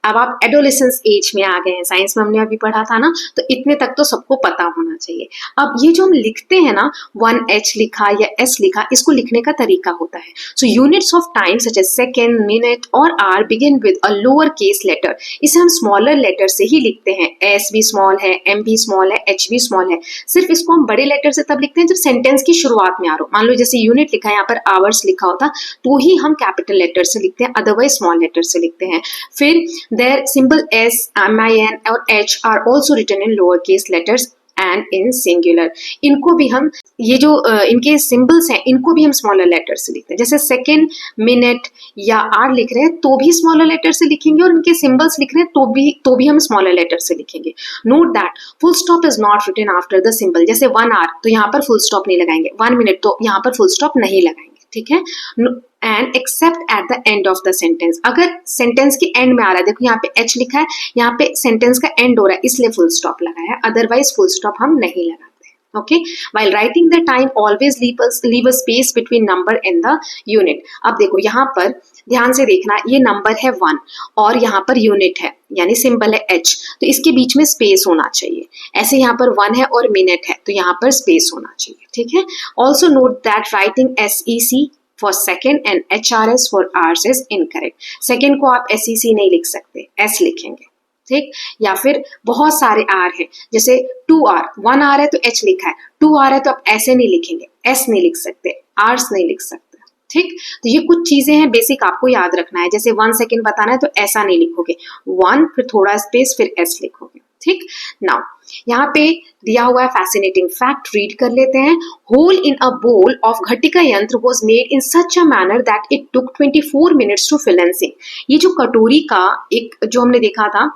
अब आप एडोलेसेंस एज में आ गए हैं, साइंस में हमने अभी पढ़ा था ना, तो इतने तक तो सबको पता होना चाहिए। अब ये जो हम लिखते हैं ना, 1H लिखा या S लिखा, इसको लिखने का तरीका होता है। So units of time such as second, minute और hour begin with a lower case letter. इसे हम स्मॉलर लेटर से ही लिखते हैं। S भी स्मॉल है, M भी स्मॉल है, H भी स्मॉल है। सिर्फ इसको हम बड़े लेटर से तब लिखते हैं जब सेंटेंस की शुरुआत में आ रहा हो। मान लो जैसे यूनिट लिखा है, यहाँ पर आवर्स लिखा होता, तो ही हम कैपिटल लेटर से लिखते हैं, अदरवाइज स्मॉल लेटर से लिखते हैं। फिर their symbol S, MIN और H are also written in lowercase letters and in singular। इनको भी हम, ये जो इनके सिंबल्स हैं, इनको भी हम स्मॉलर लेटर से लिखते हैं। जैसे सेकेंड, मिनट या आवर लिख रहे हैं तो भी स्मॉलर लेटर से लिखेंगे, और इनके सिंबल्स लिख रहे हैं तो भी हम स्मॉलर लेटर से लिखेंगे। Note that full stop is not written after the symbol. जैसे 1 आवर तो यहाँ पर फुल स्टॉप नहीं लगाएंगे, 1 मिनट तो यहाँ पर फुल स्टॉप नहीं लगाएंगे, ठीक है। And accept at the end of the sentence, अगर सेंटेंस के एंड में आ रहा है, देखो यहाँ पे H लिखा है, यहाँ पे सेंटेंस का एंड हो रहा है इसलिए फुल स्टॉप लगाया है, अदरवाइज फुल स्टॉप हम नहीं लगाते। Okay, while writing the time always leave a space between number and the unit। अब देखो यहाँ पर ध्यान से देखना, ये नंबर है 1 और यहाँ पर यूनिट है यानी सिंबल है H, तो इसके बीच में स्पेस होना चाहिए। ऐसे यहाँ पर 1 है और मिनट है तो यहाँ पर स्पेस होना चाहिए, ठीक है। Also note that writing SEC for second and HRS for hours is incorrect. Second को आप SEC नहीं लिख सकते, S लिखेंगे, ठीक। या फिर बहुत सारे आर हैं, जैसे 2 आर, 1 आर है तो H लिखा है, 2 आर है तो आप ऐसे नहीं लिखेंगे, S नहीं लिख सकते, आर्स नहीं लिख सकते, ठीक। तो ये कुछ चीजें हैं बेसिक, आपको याद रखना है। जैसे 1 सेकेंड बताना है तो ऐसा नहीं लिखोगे, 1 फिर थोड़ा स्पेस फिर S लिखोगे, ठीक। नाउ यहाँ पे दिया हुआ है फैसिनेटिंग फैक्ट, रीड कर लेते हैं। होल इन अ बोल ऑफ घटिका यंत्र was made in such a manner that it took 24 minutes to fill and sink. ये जो कटोरी का एक जो हमने देखा था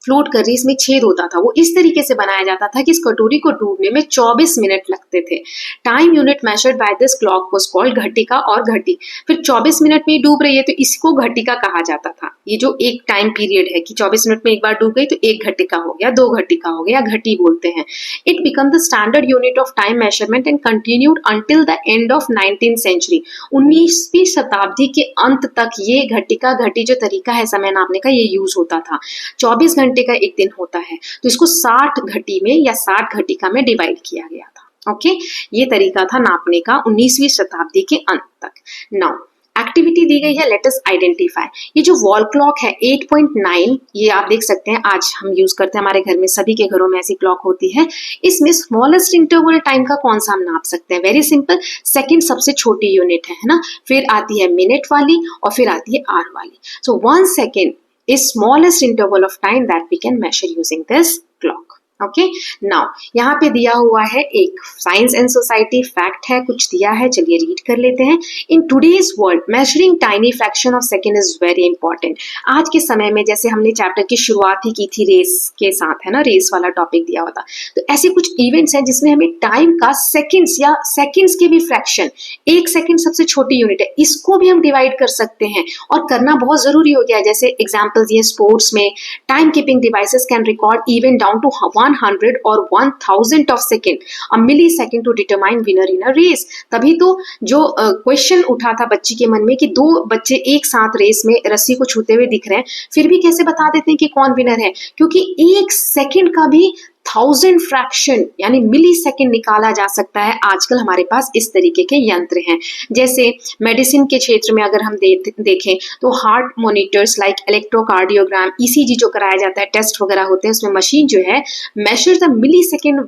फ्लोट कर रही, इसमें छेद होता था, वो इस तरीके से बनाया जाता था कि इस कटोरी को डूबने में 24 मिनट लगते थे। Time unit measured by this clock was called ghatika और घटी। फिर 24 मिनट में डूब रही है तो इसको घटिका कहा जाता था। ये जो एक टाइम पीरियड है कि 24 मिनट में एक बार डूब गई तो 1 घटिका हो गया, 2 घटिका हो गया, घटी बोलते हैं। It become the standard unit of time measurement and continued until the end of 19th century. 19वीं शताब्दी के अंत तक ये घटिका घटी जो तरीका है समय नापने का, ये यूज होता था। 24 घंटे का एक दिन होता है, तो इसको 60 घटी में या 60 घटिका में डिवाइड किया गया था। ओके, ये तरीका था नापने का 19वीं शताब्दी के अंत तक। नाउ एक्टिविटी दी गई है, लेट अस आइडेंटिफाई। ये जो वॉल क्लॉक है 8.9, ये आप देख सकते हैं आज हम यूज करते हैं, हमारे घर में सभी के घरों में ऐसी क्लॉक होती है। इसमें स्मॉलेस्ट इंटरवल टाइम का कौन सा हम नाप सकते हैं? वेरी सिंपल, सेकंड सबसे छोटी यूनिट है ना, फिर आती है मिनट वाली और फिर आती है आवर वाली। So 1 second is smallest interval of time that we can measure using this clock. Okay, now यहाँ पे दिया हुआ है एक साइंस एंड सोसाइटी फैक्ट है, कुछ दिया है, चलिए रीड कर लेते हैं। In today's world measuring tiny fraction of second is very important. आज के समय में, जैसे हमने चैप्टर की शुरुआत ही की थी रेस के साथ, है ना, रेस वाला टॉपिक दिया हुआ था, तो ऐसे कुछ इवेंट्स हैं जिसमें हमें टाइम का सेकेंड्स या सेकेंड्स के भी फ्रैक्शन, 1 सेकेंड सबसे छोटी यूनिट है, इसको भी हम डिवाइड कर सकते हैं और करना बहुत जरूरी हो गया है। जैसे एग्जाम्पल्स ये स्पोर्ट्स में time keeping devices can record even down to 100 or 1000 of second, a millisecond to determine winner in a race। तभी तो जो क्वेश्चन उठा था बच्ची के मन में कि 2 बच्चे एक साथ रेस में रस्सी को छूते हुए दिख रहे हैं, फिर भी कैसे बता देते हैं कि कौन विनर है? क्योंकि 1 सेकेंड का भी 1000 फ्रैक्शन यानी मिली सेकेंड निकाला जा सकता है। आजकल हमारे पास इस तरीके के यंत्र हैं। जैसे मेडिसिन के क्षेत्र में अगर हम देखें तो heart monitors like electrocardiogram, ECG जो कराया जाता है, टेस्ट वगैरह होते हैं, उसमें मशीन जो है measure the millisecond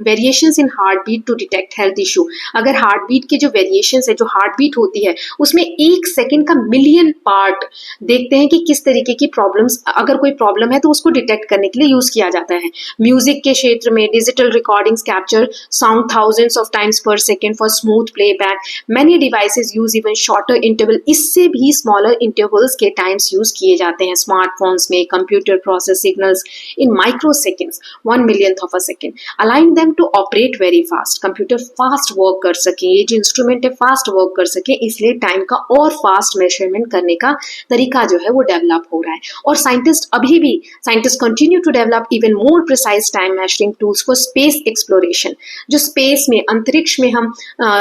variations in heart beat to detect health issue. अगर हार्ट बीट के जो वेरिएशंस है, जो हार्ट बीट होती है, उसमें 1 सेकेंड का मिलियन पार्ट देखते हैं कि किस तरीके की प्रॉब्लम्स, अगर कोई प्रॉब्लम है तो उसको डिटेक्ट करने के लिए यूज किया जाता है। म्यूजिक के क्षेत्र में digital recordings capture sound thousands of times per second for smooth playback. Many devices use even shorter interval, इससे भी smaller intervals के times use किए जाते हैं स्मार्टफोन्स में। Computer process signals in microseconds, 1 millionth of a second, allowing them to operate very fast। Computer fast work कर सके, ये जो इंस्ट्रूमेंट है फास्ट वर्क कर सके, इसलिए टाइम का और फास्ट मेजरमेंट करने का तरीका जो है वो डेवलप हो रहा है। और scientist continue to develop even more precise time measuring tools for space exploration. जो स्पेस में, अंतरिक्ष में हम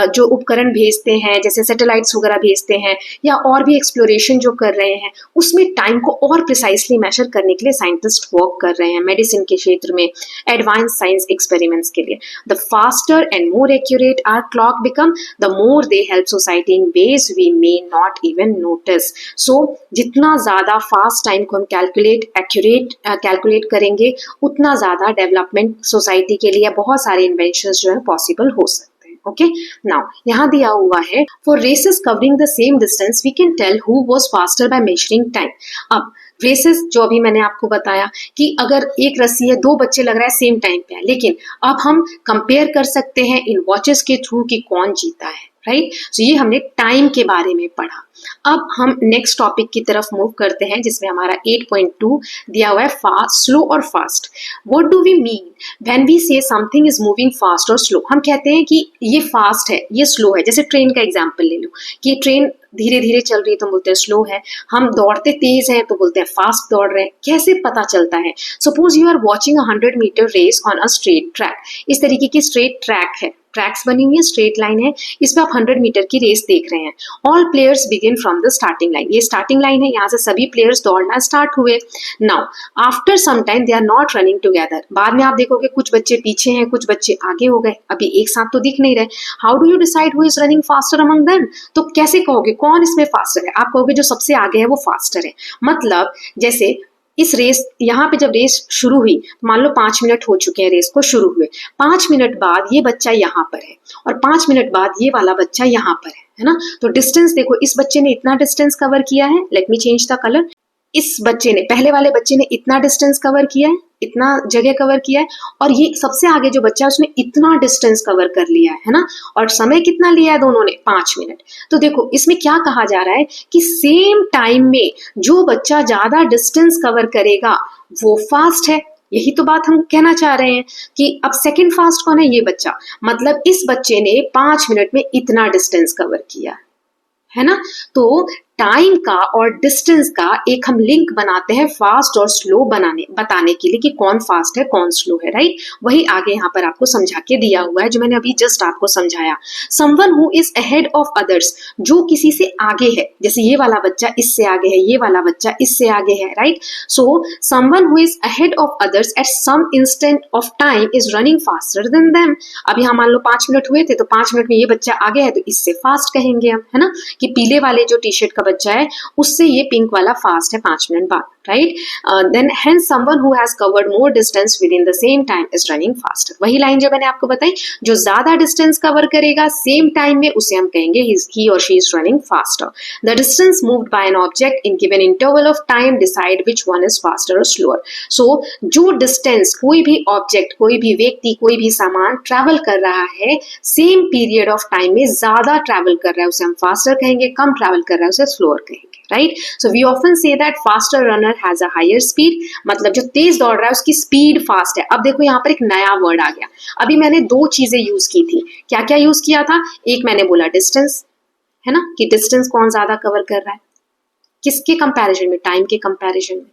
जो उपकरण भेजते हैं, जैसे सैटेलाइट्स वगैरह भेजते हैं या और भी एक्सप्लोरेशन जो कर रहे हैं, उसमें टाइम को और प्रिसाइसली मेजर करने के लिए साइंटिस्ट वर्क कर रहे हैं। मेडिसिन के क्षेत्र में एडवांस साइंस एक्सपेरिमेंट्स के लिए the faster and more accurate our clock become, the more they help society in ways we may not even notice. So जितना ज्यादा फास्ट टाइम को हम कैलकुलेट करेंगे, उतना ज्यादा डेवलपमेंट सोसाइटी के लिए बहुत सारे इन्वेंशंस जो है पॉसिबल हो सकते हैं। ओके, नाउ यहाँ दिया हुआ है for races covering the same distance we can tell who was faster by measuring time. अब रेसेस जो अभी मैंने आपको बताया कि अगर एक रस्सी है, 2 बच्चे लग रहा है सेम टाइम पे है, लेकिन अब हम कंपेयर कर सकते हैं इन वॉचेस के थ्रू कि कौन जीता है, राइट। सो ये हमने टाइम के बारे में पढ़ा। अब हम नेक्स्ट टॉपिक की तरफ मूव करते हैं जिसमें हमारा 8.2 दिया हुआ है फास्ट, स्लो और fast. What do we mean when we say something is moving fast और स्लो? हम कहते हैं कि ये फास्ट है, ये स्लो है। जैसे ट्रेन का एग्जांपल ले लो कि ट्रेन धीरे धीरे चल रही है तो बोलते हैं स्लो है, हम दौड़ते तेज हैं तो बोलते हैं फास्ट दौड़ रहे हैं। कैसे पता चलता है? Suppose you are watching 100 metre race on a straight track. इस तरीके की स्ट्रेट ट्रैक है, ट्रैक्स बनी हुई है, स्ट्रेट लाइन है, इस पे आप 100 मीटर की रेस देख रहे हैं। All players begin from the starting line, ये स्टार्टिंग लाइन है, यहाँ से सभी प्लेयर्स दौड़ना स्टार्ट हुए। Now after some time they are not running together. बाद में आप देखोगे कुछ बच्चे पीछे हैं, कुछ बच्चे आगे हो गए, अभी एक साथ तो दिख नहीं रहे। How do you decide who is running faster among them? तो कैसे कहोगे कौन इसमें फास्टर है? आप कहोगे जो सबसे आगे है वो फास्टर है। मतलब जैसे इस रेस, यहाँ पे जब रेस शुरू हुई, मान लो 5 मिनट हो चुके हैं रेस को शुरू हुए, 5 मिनट बाद ये बच्चा यहाँ पर है और 5 मिनट बाद ये वाला बच्चा यहाँ पर है ना। तो डिस्टेंस देखो, इस बच्चे ने इतना डिस्टेंस कवर किया है, let me change the colour. इस बच्चे ने, पहले वाले बच्चे ने इतना डिस्टेंस कवर किया है, इतना जगह कवर किया है, और ये सबसे आगे जो बच्चा है उसने इतना डिस्टेंस कवर कर लिया है ना। और समय कितना लिया है दोनों ने? 5 मिनट। तो देखो इसमें क्या कहा जा रहा है कि सेम टाइम में जो बच्चा ज्यादा डिस्टेंस कवर करेगा वो फास्ट है। यही तो बात हम कहना चाह रहे हैं कि अब सेकंड फास्ट कौन है? ये बच्चा। मतलब इस बच्चे ने 5 मिनट में इतना डिस्टेंस कवर किया है ना। तो टाइम का और डिस्टेंस का एक हम लिंक बनाते हैं फास्ट और स्लो बताने के लिए कि कौन फास्ट है कौन स्लो है, राइट। वही आगे यहाँ पर आपको समझा के दिया हुआ है जो मैंने अभी जस्ट आपको समझाया। Someone who is ahead of others, जो किसी से आगे है, जैसे ये वाला बच्चा इससे आगे है, ये वाला बच्चा इससे आगे है, right. So someone who is ahead of others at some instant of time is running faster than them. अब यहाँ मान लो 5 मिनट हुए थे तो 5 मिनट में ये बच्चा आगे है तो इससे फास्ट कहेंगे हम, है ना, कि पीले वाले जो टी शर्ट का बच्चा है उससे ये पिंक वाला फास्ट है 5 मिनट बाद, right. Then hence someone who has covered more distance within the same time is running faster. वही लाइन जो मैंने आपको बताई, जो ज्यादा डिस्टेंस कवर करेगा सेम टाइम में उसे हम कहेंगे ही और she is running faster. The distance moved by an object in given interval of time decide which one is faster और स्लोअर। सो जो डिस्टेंस कोई भी ऑब्जेक्ट, कोई भी व्यक्ति, कोई भी सामान ट्रैवल कर रहा है सेम पीरियड ऑफ टाइम में, ज्यादा ट्रैवल कर रहा है उसे हम फास्टर कहेंगे, कम ट्रैवल कर रहा है उसे स्लोअर कहेंगे, right. So we often say that faster runner has a higher speed, मतलब जो तेज दौड़ रहा है उसकी स्पीड फास्ट है। अब देखो यहाँ पर एक नया वर्ड आ गया। अभी मैंने 2 चीजें यूज की थी, क्या क्या यूज किया था, एक मैंने बोला डिस्टेंस, है ना, कि डिस्टेंस कौन ज्यादा कवर कर रहा है, किसके कंपैरिजन में, टाइम के कंपैरिजन में,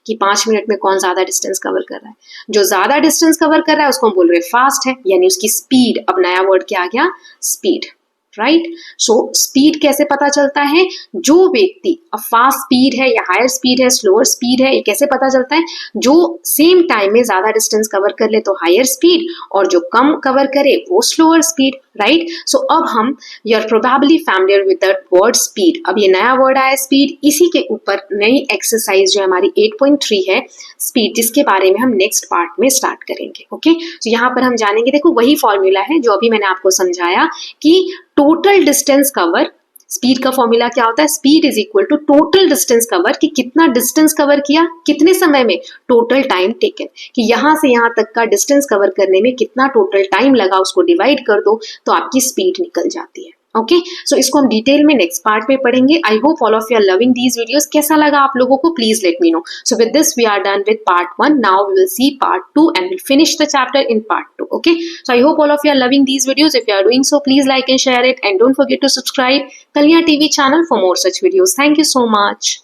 कि 5 मिनट में कौन ज्यादा डिस्टेंस कवर कर रहा है। जो ज्यादा डिस्टेंस कवर कर रहा है उसको हम बोल रहे हैं फास्ट है, यानी उसकी स्पीड। अब नया वर्ड क्या आ गया, स्पीड, राइट। सो स्पीड कैसे पता चलता है, जो व्यक्ति फास्ट स्पीड है या हायर स्पीड है, स्लोअर स्पीड है, ये कैसे पता चलता है, जो सेम टाइम में ज्यादा डिस्टेंस कवर कर ले तो हायर स्पीड, और जो कम कवर करे वो स्लोअर स्पीड, राइट। सो अब हम, you are probably familiar with that word speed. अब ये नया वर्ड आया स्पीड, इसी के ऊपर नई एक्सरसाइज जो हमारी 8.3 है स्पीड, जिसके बारे में हम नेक्स्ट पार्ट में स्टार्ट करेंगे, ओके। तो यहाँ पर हम जानेंगे, देखो वही फॉर्मूला है जो अभी मैंने आपको समझाया कि टोटल डिस्टेंस कवर, स्पीड का फॉर्मूला क्या होता है, speed is equal to total distance cover, कि कितना डिस्टेंस कवर किया कितने समय में, टोटल टाइम टेकन, कि यहां से यहां तक का डिस्टेंस कवर करने में कितना टोटल टाइम लगा उसको डिवाइड कर दो तो आपकी स्पीड निकल जाती है, ओके। सो इसको हम डिटेल में नेक्स्ट पार्ट में पढ़ेंगे। I hope all of you are loving these videos. कैसा लगा आप लोगों को, please let me know. So with this we are done with part 1। Now we will see part 2 and we'll finish the chapter in part 2, okay। So I hope all of you are loving these videos. If you are doing so, please like and share it, and don't forget to subscribe Kalyan TV channel for more such videos. Thank you so much.